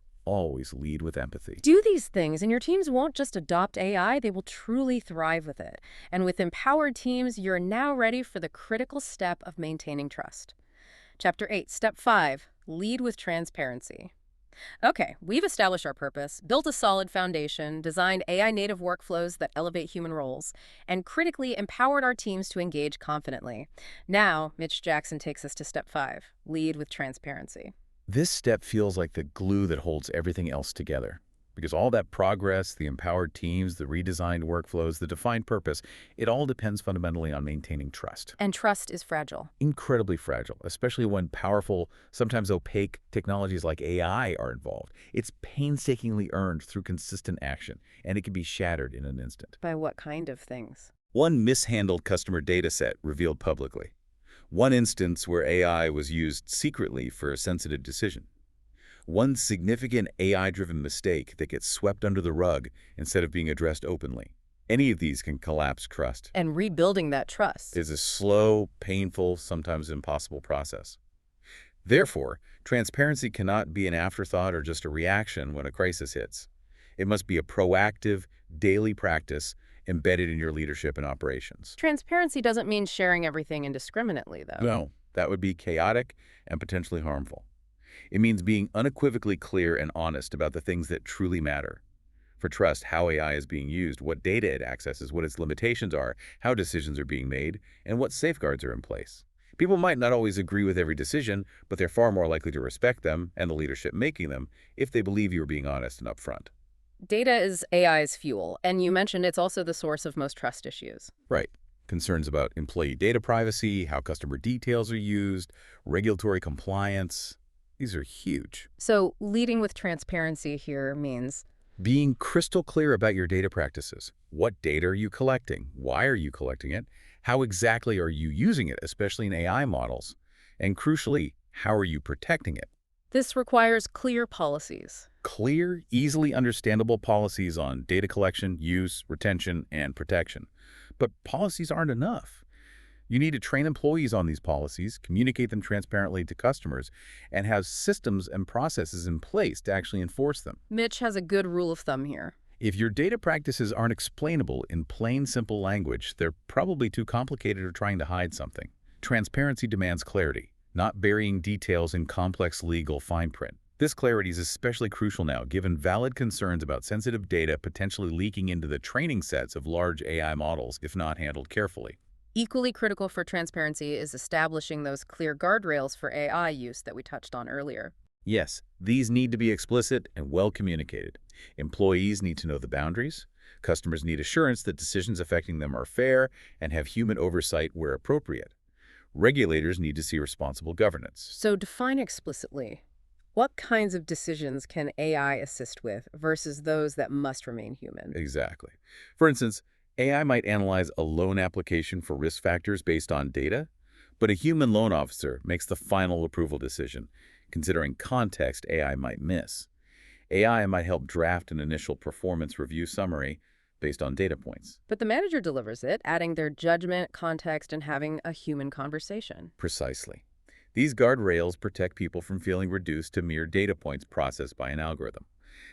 lead with empathy. Do these things, and your teams won't just adopt AI, they will truly thrive with it. And with empowered teams, you're now ready for the critical step of maintaining trust. Chapter 8, Step 5, Lead with Transparency. Okay, we've established our purpose, built a solid foundation, designed AI-native workflows that elevate human roles, and critically empowered our teams to engage confidently. Now, Mitch Jackson takes us to Step 5, Lead with Transparency. This step feels like the glue that holds everything else together. Because all that progress, the empowered teams, the redesigned workflows, the defined purpose, it all depends fundamentally on maintaining trust. And trust is fragile. Incredibly fragile, especially when powerful, sometimes opaque technologies like AI are involved. It's painstakingly earned through consistent action, and it can be shattered in an instant. By what kind of things? One mishandled customer data set revealed publicly. One instance where AI was used secretly for a sensitive decision. One significant AI-driven mistake that gets swept under the rug instead of being addressed openly. Any of these can collapse trust. And rebuilding that trust Is a slow, painful, sometimes impossible process. Therefore, transparency cannot be an afterthought or just a reaction when a crisis hits. It must be a proactive, daily practice embedded in your leadership and operations. Transparency doesn't mean sharing everything indiscriminately, though. No, that would be chaotic and potentially harmful. It means being unequivocally clear and honest about the things that truly matter. For trust, how AI is being used, what data it accesses, what its limitations are, how decisions are being made, and what safeguards are in place. People might not always agree with every decision, but they're far more likely to respect them and the leadership making them if they believe you're being honest and upfront. Data is AI's fuel, and you mentioned it's also the source of most trust issues. Right. Concerns about employee data privacy, how customer details are used, regulatory compliance. These are huge. So leading with transparency here means Being crystal clear about your data practices. What data are you collecting? Why are you collecting it? How exactly are you using it, especially in AI models? And crucially, how are you protecting it? this requires clear policies. Clear, easily understandable policies on data collection, use, retention, and protection. But policies aren't enough. You need to train employees on these policies, communicate them transparently to customers, and have systems and processes in place to actually enforce them. Mitch has a good rule of thumb here. If your data practices aren't explainable in plain, simple language, they're probably too complicated or trying to hide something. Transparency demands clarity, not burying details in complex legal fine print. This clarity is especially crucial now, given valid concerns about sensitive data potentially leaking into the training sets of large AI models if not handled carefully. Equally critical for transparency is establishing those clear guardrails for AI use that we touched on earlier. Yes, these need to be explicit and well communicated. Employees need to know the boundaries. Customers need assurance that decisions affecting them are fair and have human oversight where appropriate. Regulators need to see responsible governance. So define explicitly, what kinds of decisions can AI assist with versus those that must remain human? Exactly. For instance, AI might analyze a loan application for risk factors based on data, but a human loan officer makes the final approval decision, considering context AI might miss. AI might help draft an initial performance review summary based on data points. But the manager delivers it, adding their judgment, context, and having a human conversation. Precisely. These guardrails protect people from feeling reduced to mere data points processed by an algorithm.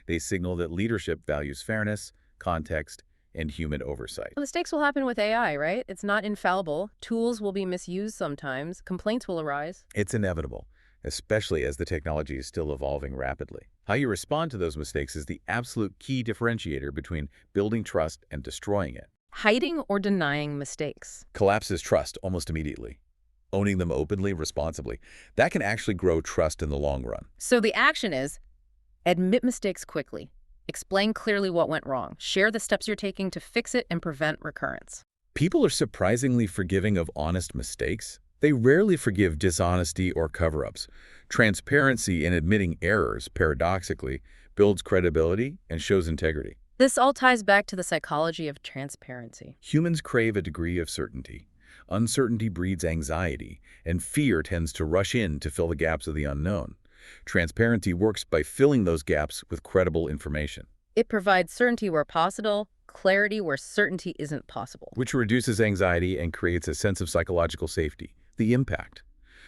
They signal that leadership values fairness, context, and human oversight. Mistakes will happen with AI, right? It's not infallible. Tools will be misused sometimes. Complaints will arise. It's inevitable, especially as the technology is still evolving rapidly. How you respond to those mistakes is the absolute key differentiator between building trust and destroying it. Hiding or denying mistakes. Collapses trust almost immediately. Owning them openly, responsibly, that can actually grow trust in the long run. So the action is admit mistakes quickly. Explain clearly what went wrong. Share the steps you're taking to fix it and prevent recurrence. People are surprisingly forgiving of honest mistakes. They rarely forgive dishonesty or cover-ups. Transparency in admitting errors, paradoxically, builds credibility and shows integrity. This all ties back to the psychology of transparency. Humans crave a degree of certainty. Uncertainty breeds anxiety, and fear tends to rush in to fill the gaps of the unknown. Transparency works by filling those gaps with credible information, It provides certainty where possible, clarity where certainty isn't possible. which reduces anxiety and creates a sense of psychological safety. The impact: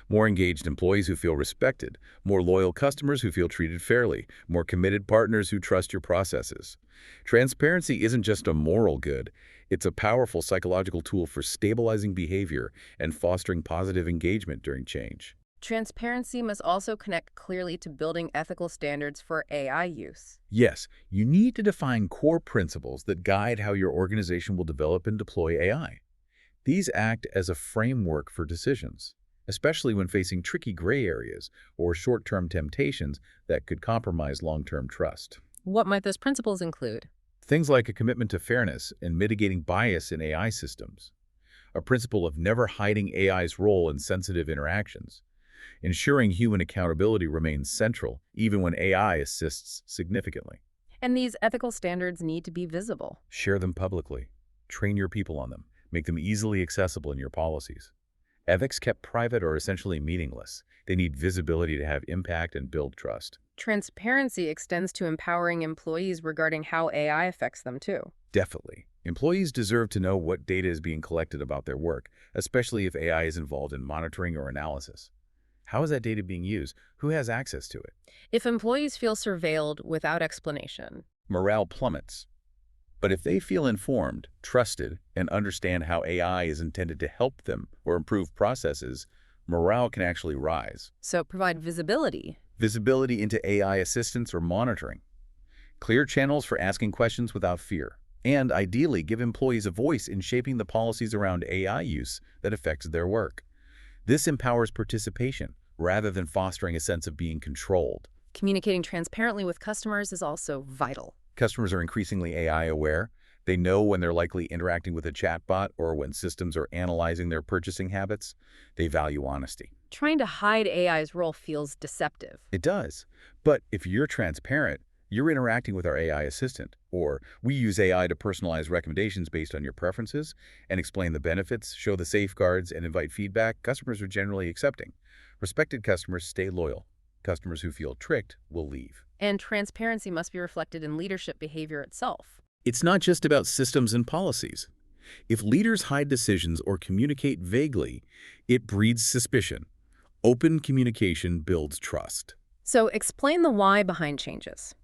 more engaged employees who feel respected, more loyal customers who feel treated fairly, more committed partners who trust your processes. Transparency isn't just a moral good, it's a powerful psychological tool for stabilizing behavior and fostering positive engagement during change. Transparency must also connect clearly to building ethical standards for AI use. Yes, you need to define core principles that guide how your organization will develop and deploy AI. These act as a framework for decisions, especially when facing tricky gray areas or short-term temptations that could compromise long-term trust. What might those principles include? Things like a commitment to fairness and mitigating bias in AI systems, a principle of never hiding AI's role in sensitive interactions, ensuring human accountability remains central even when AI assists significantly. And these ethical standards need to be visible. Share them publicly. Train your people on them. Make them easily accessible in your policies. Ethics kept private are essentially meaningless. They need visibility to have impact and build trust. Transparency extends to empowering employees regarding how AI affects them too. Definitely. Employees deserve to know what data is being collected about their work, especially if AI is involved in monitoring or analysis. How is that data being used? Who has access to it? If employees feel surveilled without explanation, Morale plummets. But if they feel informed, trusted, and understand how AI is intended to help them or improve processes, morale can actually rise. so provide visibility. Visibility into AI assistance or monitoring. Clear channels for asking questions without fear. And ideally, give employees a voice in shaping the policies around AI use that affects their work. This empowers participation rather than fostering a sense of being controlled. Communicating transparently with customers is also vital. Customers are increasingly AI aware. They know when they're likely interacting with a chatbot or when systems are analyzing their purchasing habits. They value honesty. Trying to hide AI's role feels deceptive. It does. But if you're transparent, you're interacting with our AI assistant, or we use AI to personalize recommendations based on your preferences and explain the benefits, show the safeguards, and invite feedback, customers are generally accepting. Respected customers stay loyal. Customers who feel tricked will leave. And transparency must be reflected in leadership behavior itself. It's not just about systems and policies. If leaders hide decisions or communicate vaguely, it breeds suspicion. Open communication builds trust. So explain the why behind changes.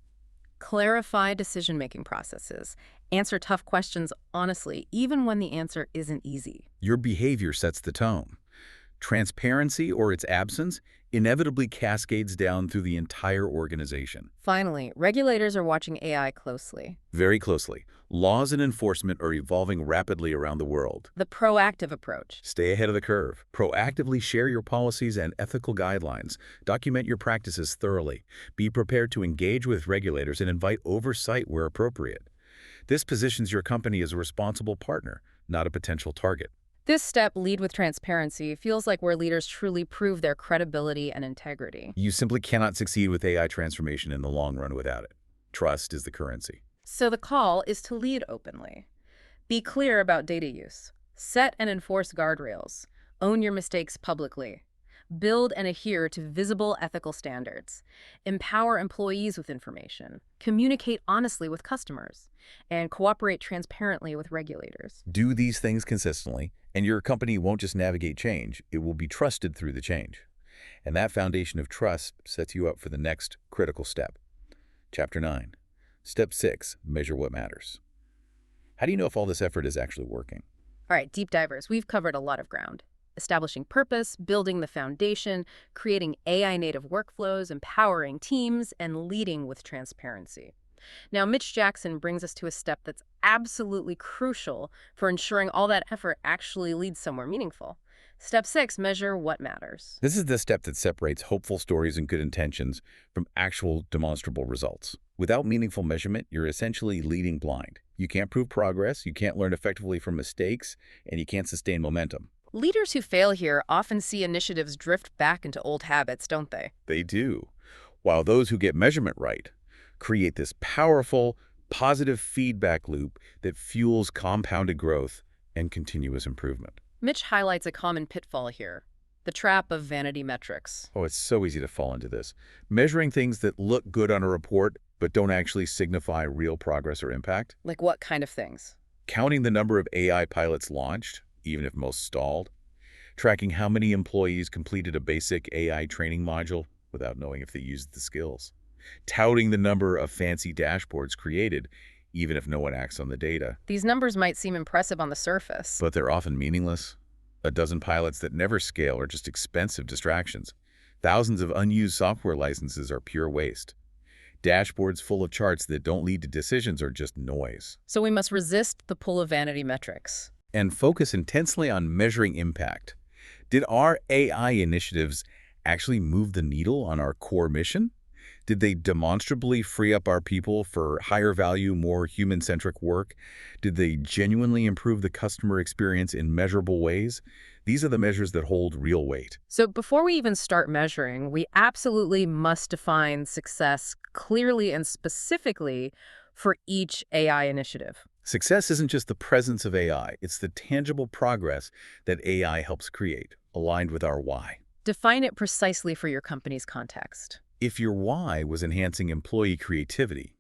Clarify decision-making processes. Answer tough questions honestly, even when the answer isn't easy. Your behavior sets the tone. Transparency or its absence inevitably cascades down through the entire organization. Finally, regulators are watching AI closely. Very closely. Laws and enforcement are evolving rapidly around the world. The proactive approach. Stay ahead of the curve. Proactively share your policies and ethical guidelines. Document your practices thoroughly. Be prepared to engage with regulators and invite oversight where appropriate. This positions your company as a responsible partner, not a potential target. This step, lead with transparency, feels like where leaders truly prove their credibility and integrity. You simply cannot succeed with AI transformation in the long run without it. Trust is the currency. So the call is to lead openly. Be clear about data use. Set and enforce guardrails. Own your mistakes publicly. Build and adhere to visible ethical standards. Empower employees with information. Communicate honestly with customers. And cooperate transparently with regulators. Do these things consistently, and your company won't just navigate change, it will be trusted through the change. And that foundation of trust sets you up for the next critical step. Chapter 9. Step 6. Measure what matters. How do you know if all this effort is actually working? All right, deep divers, we've covered a lot of ground. Establishing purpose, building the foundation, creating AI-native workflows, empowering teams, and leading with transparency. Now, Mitch Jackson brings us to a step that's absolutely crucial for ensuring all that effort actually leads somewhere meaningful. Step 6, measure what matters. This is the step that separates hopeful stories and good intentions from actual demonstrable results. Without meaningful measurement, you're essentially leading blind. You can't prove progress, you can't learn effectively from mistakes, and you can't sustain momentum. Leaders who fail here often see initiatives drift back into old habits, don't they? They do. While those who get measurement right create this powerful, positive feedback loop that fuels compounded growth and continuous improvement. Mitch highlights a common pitfall here, the trap of vanity metrics. Oh, it's so easy to fall into this. Measuring things that look good on a report but don't actually signify real progress or impact. Like what kind of things? Counting the number of AI pilots launched, even if most stalled. Tracking how many employees completed a basic AI training module without knowing if they used the skills. Touting the number of fancy dashboards created, even if no one acts on the data. These numbers might seem impressive on the surface, But they're often meaningless. A dozen pilots that never scale are just expensive distractions. Thousands of unused software licenses are pure waste. Dashboards full of charts that don't lead to decisions are just noise. so we must resist the pull of vanity metrics. And focus intensely on measuring impact. Did our AI initiatives actually move the needle on our core mission? Did they demonstrably free up our people for higher value, more human-centric work? Did they genuinely improve the customer experience in measurable ways? These are the measures that hold real weight. So before we even start measuring, we absolutely must define success clearly and specifically for each AI initiative. Success isn't just the presence of AI, it's the tangible progress that AI helps create, aligned with our why. Define it precisely for your company's context. If your why was enhancing employee creativity,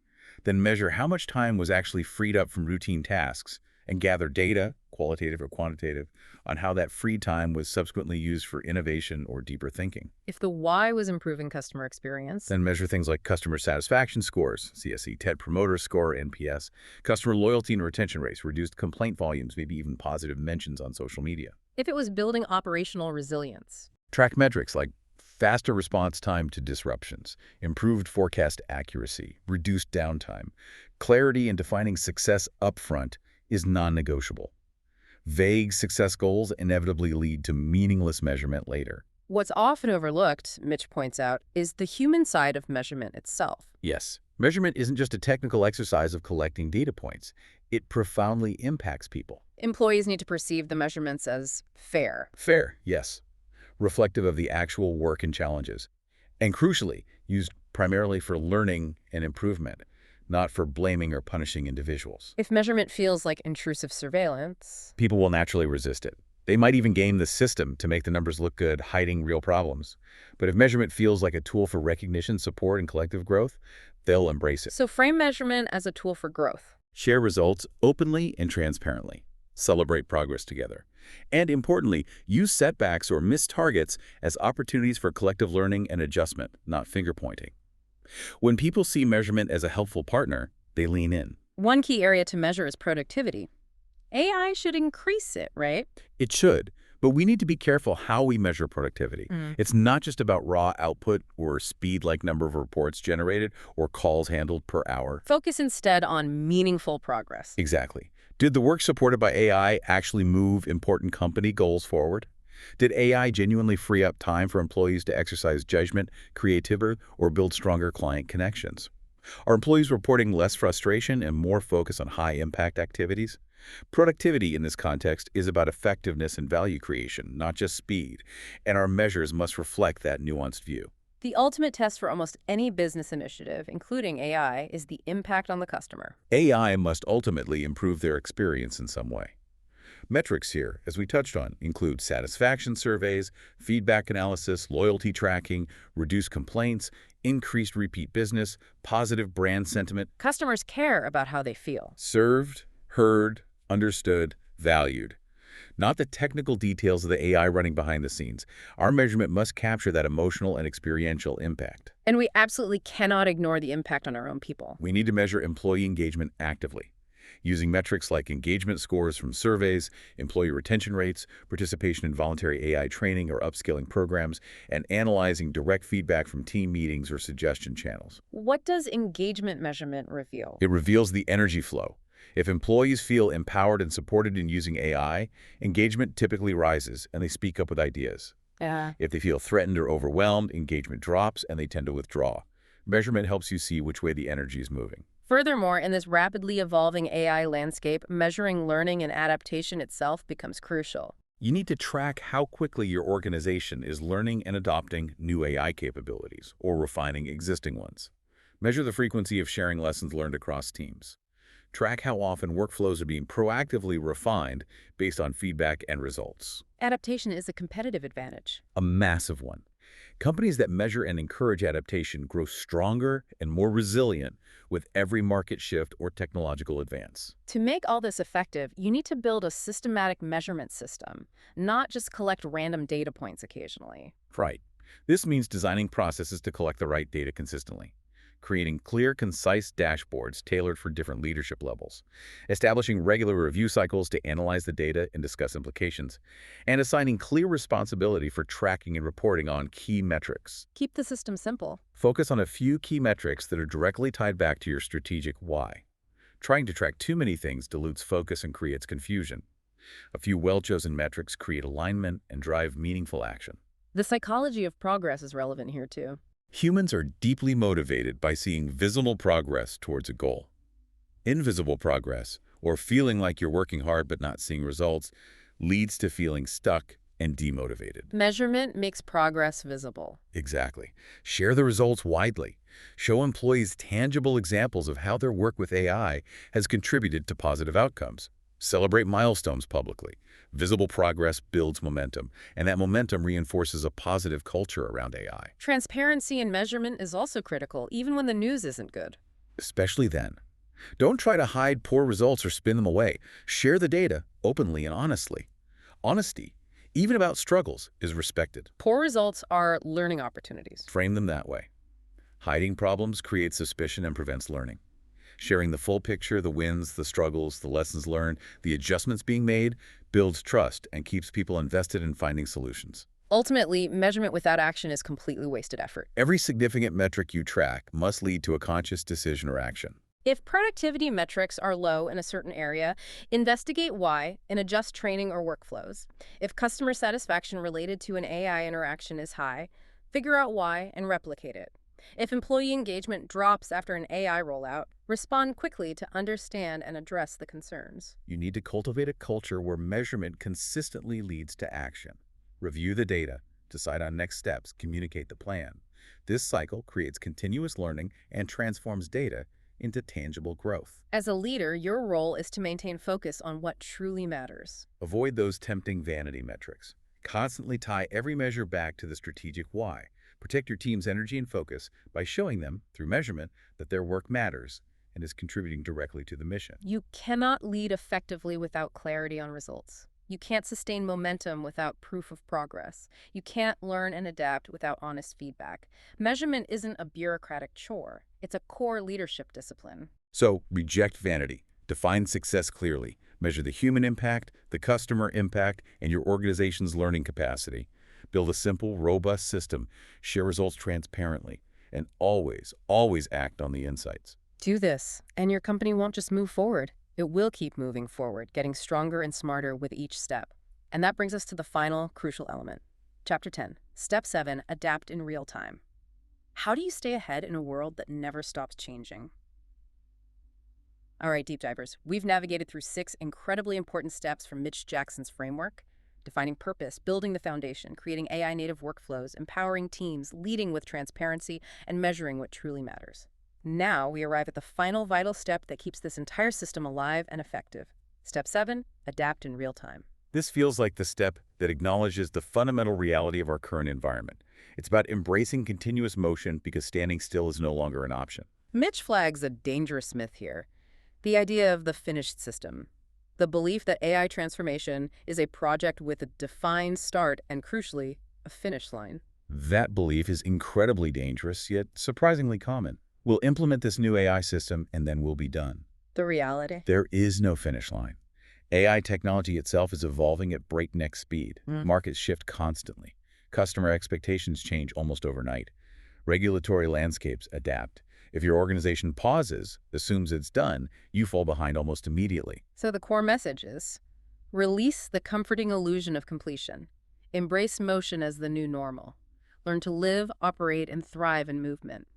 then measure how much time was actually freed up from routine tasks and gather data, qualitative or quantitative, on how that free time was subsequently used for innovation or deeper thinking. If the why was improving customer experience, Then measure things like customer satisfaction scores, CSE, TED Promoter Score, NPS, customer loyalty and retention rates, reduced complaint volumes, maybe even positive mentions on social media. if it was building operational resilience, Track metrics like faster response time to disruptions, improved forecast accuracy, reduced downtime. Clarity in defining success upfront is non-negotiable. Vague success goals inevitably lead to meaningless measurement later. what's often overlooked, Mitch points out, is the human side of measurement itself. Yes, measurement isn't just a technical exercise of collecting data points. It profoundly impacts people. Employees need to perceive the measurements as fair. Fair, yes. Reflective of the actual work and challenges. And crucially, used primarily for learning and improvement, not for blaming or punishing individuals. If measurement feels like intrusive surveillance, People will naturally resist it. They might even game the system to make the numbers look good, hiding real problems. But if measurement feels like a tool for recognition, support, and collective growth, they'll embrace it. so frame measurement as a tool for growth. Share results openly and transparently. Celebrate progress together. And importantly, use setbacks or missed targets as opportunities for collective learning and adjustment, not finger-pointing. When people see measurement as a helpful partner, they lean in. One key area to measure is productivity. AI should increase it, right? It should, But we need to be careful how we measure productivity. Mm. It's not just about raw output or speed like number of reports generated or calls handled per hour. Focus instead on meaningful progress. Exactly. Did the work supported by AI actually move important company goals forward? Did AI genuinely free up time for employees to exercise judgment, creativity, or build stronger client connections? Are employees reporting less frustration and more focus on high-impact activities? Productivity in this context is about effectiveness and value creation, not just speed, and our measures must reflect that nuanced view. The ultimate test for almost any business initiative, including AI, is the impact on the customer. AI must ultimately improve their experience in some way. Metrics here, as we touched on, include satisfaction surveys, feedback analysis, loyalty tracking, reduced complaints, increased repeat business, positive brand sentiment, Customers care about how they feel. served, heard, understood, valued. Not the technical details of the AI running behind the scenes. Our measurement must capture that emotional and experiential impact. And we absolutely cannot ignore the impact on our own people. We need to measure employee engagement actively, using metrics like engagement scores from surveys, employee retention rates, participation in voluntary AI training or upskilling programs, and analyzing direct feedback from team meetings or suggestion channels. What does engagement measurement reveal? It reveals the energy flow. If employees feel empowered and supported in using AI, engagement typically rises and they speak up with ideas. Yeah. If they feel threatened or overwhelmed, engagement drops and they tend to withdraw. Measurement helps you see which way the energy is moving. Furthermore, in this rapidly evolving AI landscape, measuring learning and adaptation itself becomes crucial. You need to track how quickly your organization is learning and adopting new AI capabilities or refining existing ones. Measure the frequency of sharing lessons learned across teams. Track how often workflows are being proactively refined based on feedback and results. Adaptation is a competitive advantage. A massive one. Companies that measure and encourage adaptation grow stronger and more resilient with every market shift or technological advance. To make all this effective, you need to build a systematic measurement system, not just collect random data points occasionally. Right. This means designing processes to collect the right data consistently, creating clear, concise dashboards tailored for different leadership levels, establishing regular review cycles to analyze the data and discuss implications, and assigning clear responsibility for tracking and reporting on key metrics. Keep the system simple. Focus on a few key metrics that are directly tied back to your strategic why. Trying to track too many things dilutes focus and creates confusion. A few well-chosen metrics create alignment and drive meaningful action. The psychology of progress is relevant here too. Humans are deeply motivated by seeing visible progress towards a goal. Invisible progress, or feeling like you're working hard but not seeing results, leads to feeling stuck and demotivated. Measurement makes progress visible. Exactly. Share the results widely. Show employees tangible examples of how their work with AI has contributed to positive outcomes. Celebrate milestones publicly. Visible progress builds momentum, and that momentum reinforces a positive culture around AI. Transparency in measurement is also critical, even when the news isn't good. Especially then. Don't try to hide poor results or spin them away. Share the data openly and honestly. Honesty, even about struggles, is respected. Poor results are learning opportunities. Frame them that way. Hiding problems creates suspicion and prevents learning. Sharing the full picture, the wins, the struggles, the lessons learned, the adjustments being made, builds trust and keeps people invested in finding solutions. Ultimately, measurement without action is completely wasted effort. Every significant metric you track must lead to a conscious decision or action. If productivity metrics are low in a certain area, investigate why and adjust training or workflows. If customer satisfaction related to an AI interaction is high, figure out why and replicate it. If employee engagement drops after an AI rollout, respond quickly to understand and address the concerns. You need to cultivate a culture where measurement consistently leads to action. Review the data, decide on next steps, communicate the plan. This cycle creates continuous learning and transforms data into tangible growth. As a leader, your role is to maintain focus on what truly matters. Avoid those tempting vanity metrics. Constantly tie every measure back to the strategic why. Protect your team's energy and focus by showing them, through measurement, that their work matters and is contributing directly to the mission. You cannot lead effectively without clarity on results. You can't sustain momentum without proof of progress. You can't learn and adapt without honest feedback. Measurement isn't a bureaucratic chore. It's a core leadership discipline. So, reject vanity. Define success clearly. Measure the human impact, the customer impact, and your organization's learning capacity. Build a simple, robust system. Share results transparently. And always act on the insights. Do this, and your company won't just move forward. It will keep moving forward, getting stronger and smarter with each step. And that brings us to the final, crucial element. Chapter 10, Step 7, Adapt in Real Time. How do you stay ahead in a world that never stops changing? All right, deep divers, we've navigated through 6 incredibly important steps from Mitch Jackson's framework: defining purpose, building the foundation, creating AI-native workflows, empowering teams, leading with transparency, and measuring what truly matters. Now we arrive at the final vital step that keeps this entire system alive and effective. Step 7, Adapt in Real Time. This feels like the step that acknowledges the fundamental reality of our current environment. It's about embracing continuous motion because standing still is no longer an option. Mitch flags a dangerous myth here: the idea of the finished system. The belief that AI transformation is a project with a defined start and, crucially, a finish line. That belief is incredibly dangerous, yet surprisingly common. We'll implement this new AI system and then we'll be done. The reality? There is no finish line. AI technology itself is evolving at breakneck speed. Markets shift constantly. Customer expectations change almost overnight. Regulatory landscapes adapt. If your organization pauses, assumes it's done, you fall behind almost immediately. So the core message is: release the comforting illusion of completion. Embrace motion as the new normal. Learn to live, operate, and thrive in movement.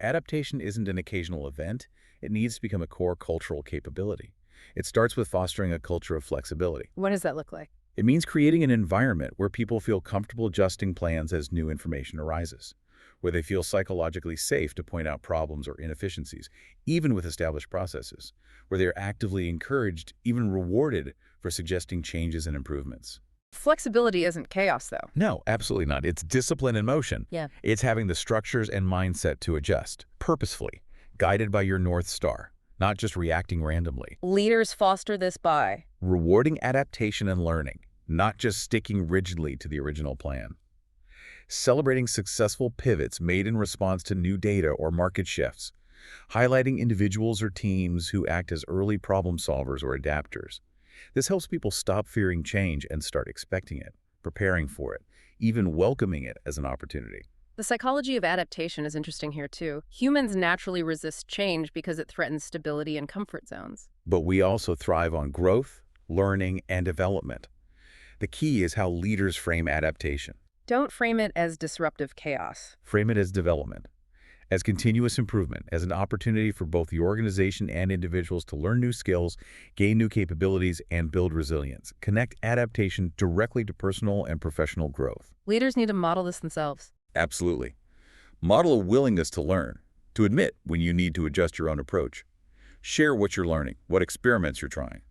Adaptation isn't an occasional event. It needs to become a core cultural capability. It starts with fostering a culture of flexibility. What does that look like? It means creating an environment where people feel comfortable adjusting plans as new information arises, where they feel psychologically safe to point out problems or inefficiencies, even with established processes, where they are actively encouraged, even rewarded, for suggesting changes and improvements. Flexibility isn't chaos, though. No, absolutely not. It's discipline in motion. Yeah. It's having the structures and mindset to adjust, purposefully, guided by your North Star, not just reacting randomly. Leaders foster this by Rewarding adaptation and learning, not just sticking rigidly to the original plan. Celebrating successful pivots made in response to new data or market shifts. Highlighting individuals or teams who act as early problem solvers or adapters. This helps people stop fearing change and start expecting it, preparing for it, even welcoming it as an opportunity. The psychology of adaptation is interesting here, too. Humans naturally resist change because it threatens stability and comfort zones. But we also thrive on growth, learning, and development. The key is how leaders frame adaptation. Don't frame it as disruptive chaos. Frame it as development, as continuous improvement, as an opportunity for both the organization and individuals to learn new skills, gain new capabilities, and build resilience. Connect adaptation directly to personal and professional growth. Leaders need to model this themselves. Absolutely. Model a willingness to learn, to admit when you need to adjust your own approach. Share what you're learning, what experiments you're trying.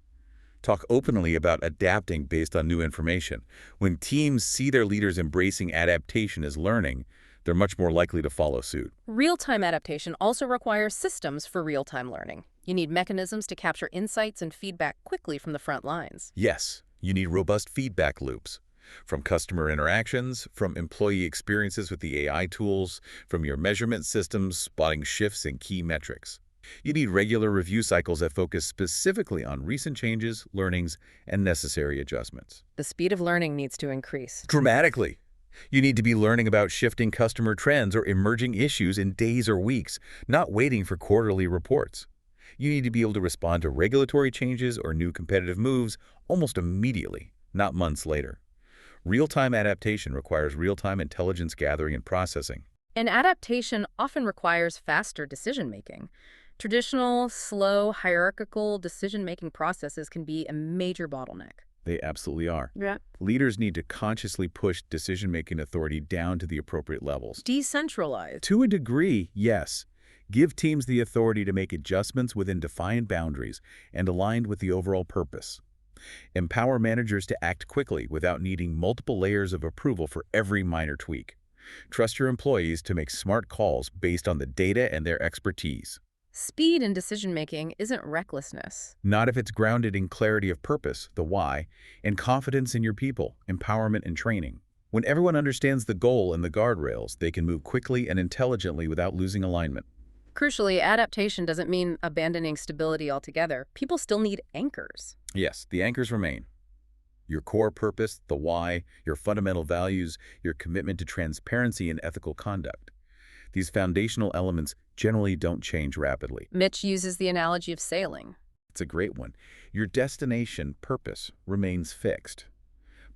Talk openly about adapting based on new information. When teams see their leaders embracing adaptation as learning, they're much more likely to follow suit. Real-time adaptation also requires systems for real-time learning. You need mechanisms to capture insights and feedback quickly from the front lines. Yes, you need robust feedback loops. From customer interactions, from employee experiences with the AI tools, from your measurement systems, spotting shifts in key metrics. You need regular review cycles that focus specifically on recent changes, learnings, and necessary adjustments. The speed of learning needs to increase. Dramatically. You need to be learning about shifting customer trends or emerging issues in days or weeks, not waiting for quarterly reports. You need to be able to respond to regulatory changes or new competitive moves almost immediately, not months later. Real-time adaptation requires real-time intelligence gathering and processing. And adaptation often requires faster decision-making. Traditional, slow, hierarchical decision-making processes can be a major bottleneck. They absolutely are. Yeah. Leaders need to consciously push decision-making authority down to the appropriate levels. Decentralized. To a degree, yes. Give teams the authority to make adjustments within defined boundaries and aligned with the overall purpose. Empower managers to act quickly without needing multiple layers of approval for every minor tweak. Trust your employees to make smart calls based on the data and their expertise. Speed in decision-making isn't recklessness. Not if it's grounded in clarity of purpose, the why, and confidence in your people, empowerment and training. When everyone understands the goal and the guardrails, they can move quickly and intelligently without losing alignment. Crucially, adaptation doesn't mean abandoning stability altogether. People still need anchors. Yes, the anchors remain. Your core purpose, the why, your fundamental values, your commitment to transparency and ethical conduct. These foundational elements generally don't change rapidly. Mitch uses the analogy of sailing. It's a great one. Your destination, purpose, remains fixed.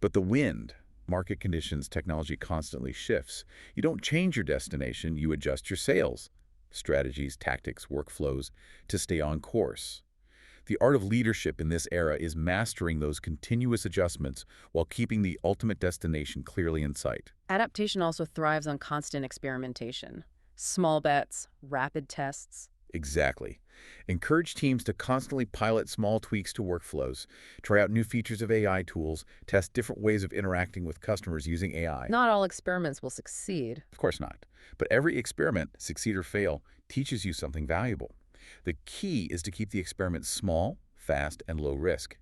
But the wind, market conditions, technology constantly shifts. You don't change your destination, you adjust your sails, strategies, tactics, workflows to stay on course. The art of leadership in this era is mastering those continuous adjustments while keeping the ultimate destination clearly in sight. Adaptation also thrives on constant experimentation. Small bets, rapid tests. Exactly. Encourage teams to constantly pilot small tweaks to workflows, try out new features of AI tools, test different ways of interacting with customers using AI. Not all experiments will succeed. Of course not. But every experiment, succeed or fail, teaches you something valuable. The key is to keep the experiment small, fast, and low risk.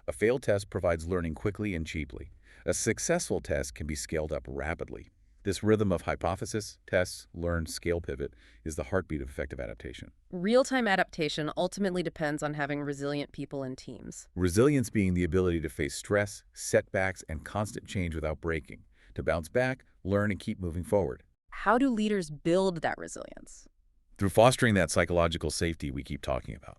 A failed test provides learning quickly and cheaply. A successful test can be scaled up rapidly. This rhythm of hypothesis, tests, learn, scale, pivot is the heartbeat of effective adaptation. Real-time adaptation ultimately depends on having resilient people and teams. Resilience being the ability to face stress, setbacks, and constant change without breaking, to bounce back, learn, and keep moving forward. How do leaders build that resilience? Through fostering that psychological safety we keep talking about.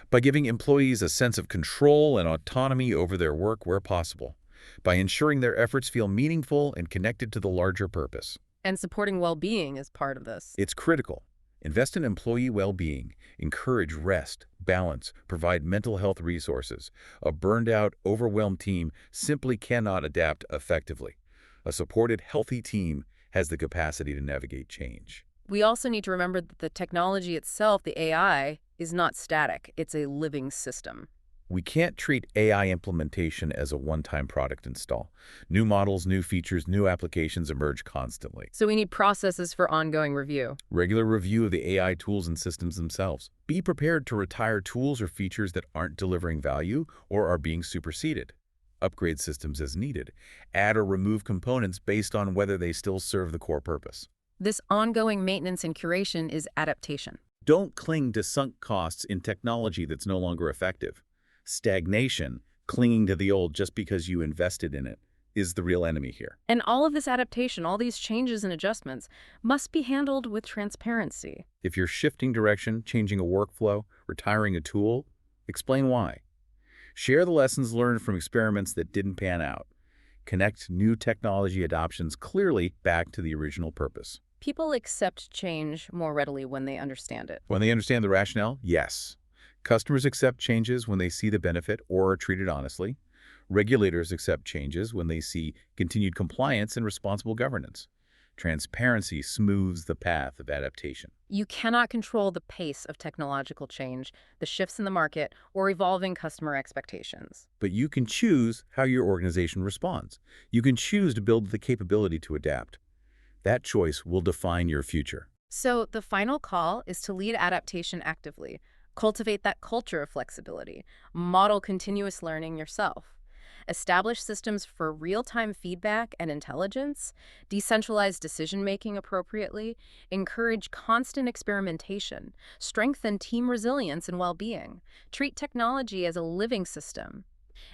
By giving employees a sense of control and autonomy over their work where possible. By ensuring their efforts feel meaningful and connected to the larger purpose. And supporting well-being is part of this. It's critical. Invest in employee well-being, encourage rest, balance, provide mental health resources. A burned-out, overwhelmed team simply cannot adapt effectively. A supported, healthy team has the capacity to navigate change. We also need to remember that the technology itself, the AI, is not static. It's a living system. We can't treat AI implementation as a one-time product install. New models, new features, new applications emerge constantly. So we need processes for ongoing review. Regular review of the AI tools and systems themselves. Be prepared to retire tools or features that aren't delivering value or are being superseded. Upgrade systems as needed. Add or remove components based on whether they still serve the core purpose. This ongoing maintenance and curation is adaptation. Don't cling to sunk costs in technology that's no longer effective. Stagnation, clinging to the old just because you invested in it, is the real enemy here. And all of this adaptation, all these changes and adjustments, must be handled with transparency. If you're shifting direction, changing a workflow, retiring a tool, explain why. Share the lessons learned from experiments that didn't pan out. Connect new technology adoptions clearly back to the original purpose. People accept change more readily when they understand it. When they understand the rationale, yes. Customers accept changes when they see the benefit or are treated honestly. Regulators accept changes when they see continued compliance and responsible governance. Transparency smooths the path of adaptation. You cannot control the pace of technological change, the shifts in the market, or evolving customer expectations. But you can choose how your organization responds. You can choose to build the capability to adapt. That choice will define your future. So the final call is to lead adaptation actively. Cultivate that culture of flexibility. Model continuous learning yourself. Establish systems for real-time feedback and intelligence. Decentralize decision-making appropriately. Encourage constant experimentation. Strengthen team resilience and well-being. Treat technology as a living system.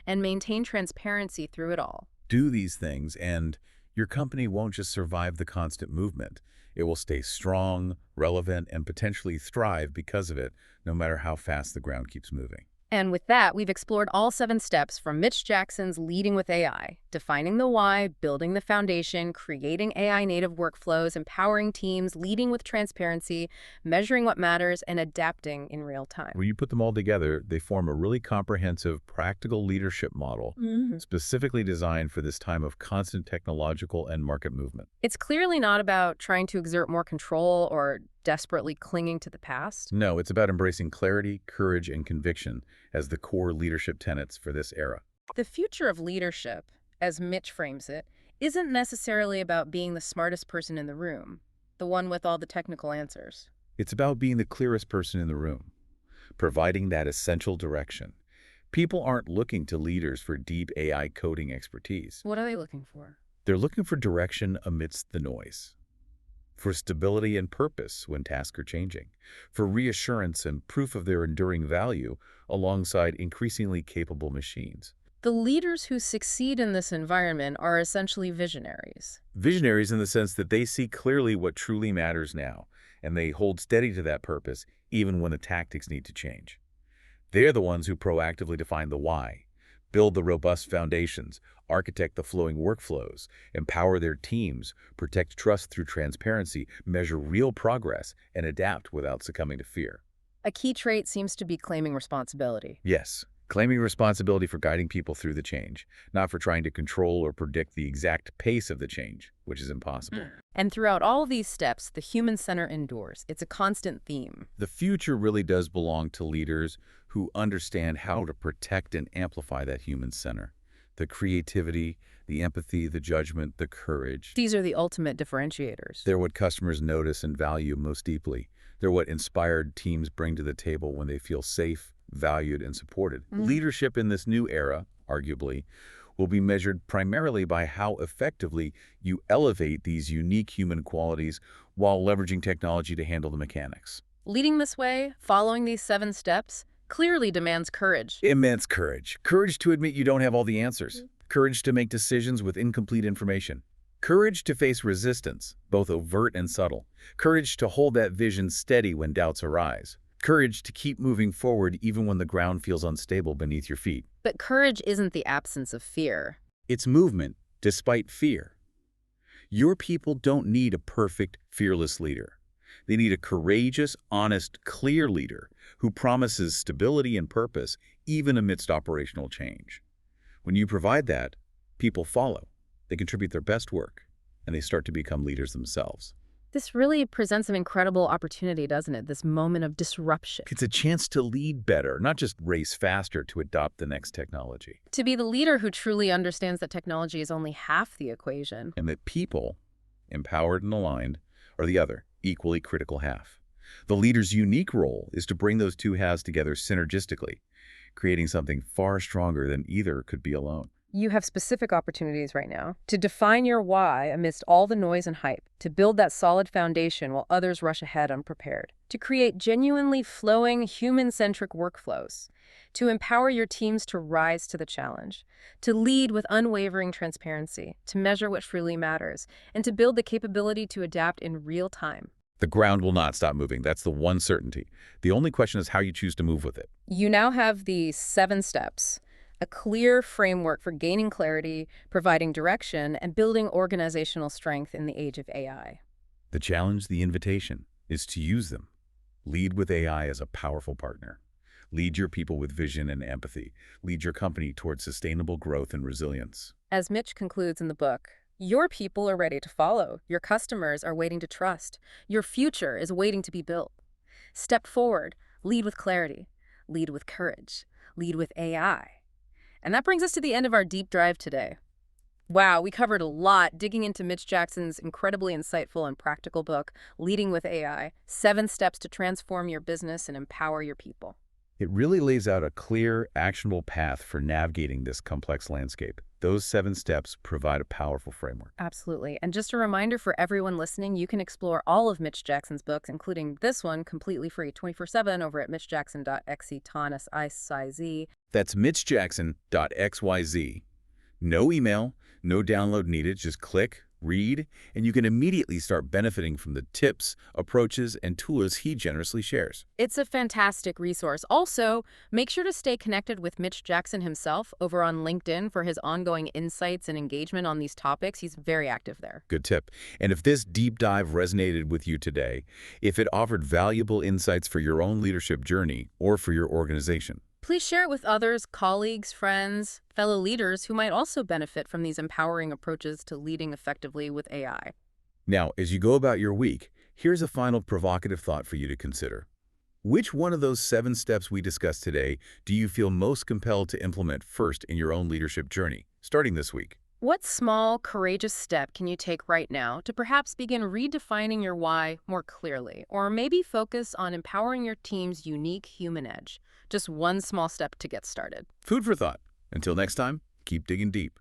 And maintain transparency through it all. Do these things and your company won't just survive the constant movement. It will stay strong, relevant, and potentially thrive because of it, no matter how fast the ground keeps moving. And with that, we've explored all 7 steps from Mitch Jackson's Leading with AI, defining the why, building the foundation, creating AI-native workflows, empowering teams, leading with transparency, measuring what matters, and adapting in real time. When you put them all together, they form a really comprehensive, practical leadership model, specifically designed for this time of constant technological and market movement. It's clearly not about trying to exert more control or desperately clinging to the past. No, it's about embracing clarity, courage, and conviction as the core leadership tenets for this era. The future of leadership, as Mitch frames it, isn't necessarily about being the smartest person in the room, the one with all the technical answers. It's about being the clearest person in the room, providing that essential direction. People aren't looking to leaders for deep AI coding expertise. What are they looking for? They're looking for direction amidst the noise. for stability and purpose when tasks are changing, for reassurance and proof of their enduring value alongside increasingly capable machines. The leaders who succeed in this environment are essentially visionaries. Visionaries in the sense that they see clearly what truly matters now, and they hold steady to that purpose even when the tactics need to change. They're the ones who proactively define the why, build the robust foundations, architect the flowing workflows, empower their teams, protect trust through transparency, measure real progress, and adapt without succumbing to fear. A key trait seems to be claiming responsibility. Yes, claiming responsibility for guiding people through the change, not for trying to control or predict the exact pace of the change, which is impossible. And throughout all of these steps, the human center endures. It's a constant theme. The future really does belong to leaders who understand how to protect and amplify that human center. The creativity, the empathy, the judgment, the courage. These are the ultimate differentiators. They're what customers notice and value most deeply. They're what inspired teams bring to the table when they feel safe, valued, and supported. Leadership in this new era, arguably, will be measured primarily by how effectively you elevate these unique human qualities while leveraging technology to handle the mechanics. Leading this way, following these 7 steps, clearly demands courage. Immense courage. Courage to admit you don't have all the answers. Courage to make decisions with incomplete information. Courage to face resistance, both overt and subtle. Courage to hold that vision steady when doubts arise. Courage to keep moving forward even when the ground feels unstable beneath your feet. But courage isn't the absence of fear. It's movement, despite fear. Your people don't need a perfect, fearless leader. They need a courageous, honest, clear leader who promises stability and purpose even amidst operational change. When you provide that, people follow. They contribute their best work, and they start to become leaders themselves. This really presents an incredible opportunity, doesn't it? This moment of disruption. It's a chance to lead better, not just race faster to adopt the next technology. To be the leader who truly understands that technology is only half the equation. And that people, empowered and aligned, are the other, equally critical half. The leader's unique role is to bring those two halves together synergistically, creating something far stronger than either could be alone. You have specific opportunities right now to define your why amidst all the noise and hype, to build that solid foundation while others rush ahead unprepared, to create genuinely flowing, human-centric workflows, to empower your teams to rise to the challenge, to lead with unwavering transparency, to measure what truly matters, and to build the capability to adapt in real time. The ground will not stop moving. That's the one certainty. The only question is how you choose to move with it. You now have the 7 steps. A clear framework for gaining clarity, providing direction, and building organizational strength in the age of AI. The challenge, the invitation, is to use them. Lead with AI as a powerful partner. Lead your people with vision and empathy. Lead your company towards sustainable growth and resilience. As Mitch concludes in the book, your people are ready to follow. Your customers are waiting to trust. Your future is waiting to be built. Step forward. Lead with clarity. Lead with courage. Lead with AI. And that brings us to the end of our deep dive today. Wow, we covered a lot, digging into Mitch Jackson's incredibly insightful and practical book, Leading with AI, 7 Steps to Transform Your Business and Empower Your People. It really lays out a clear, actionable path for navigating this complex landscape. Those 7 steps provide a powerful framework. Absolutely. And just a reminder for everyone listening, you can explore all of Mitch Jackson's books, including this one, completely free, 24/7 over at mitchjackson.xyz. That's mitchjackson.xyz. No email, no download needed. Just click, read, and you can immediately start benefiting from the tips, approaches, and tools he generously shares. It's a fantastic resource. Also, make sure to stay connected with Mitch Jackson himself over on LinkedIn for his ongoing insights and engagement on these topics. He's very active there. Good tip. And if this deep dive resonated with you today, if it offered valuable insights for your own leadership journey or for your organization, please share it with others, colleagues, friends, fellow leaders who might also benefit from these empowering approaches to leading effectively with AI. Now, as you go about your week, here's a final provocative thought for you to consider. Which one of those 7 steps we discussed today do you feel most compelled to implement first in your own leadership journey, starting this week? What small, courageous step can you take right now to perhaps begin redefining your why more clearly, or maybe focus on empowering your team's unique human edge? Just one small step to get started. Food for thought. Until next time, keep digging deep.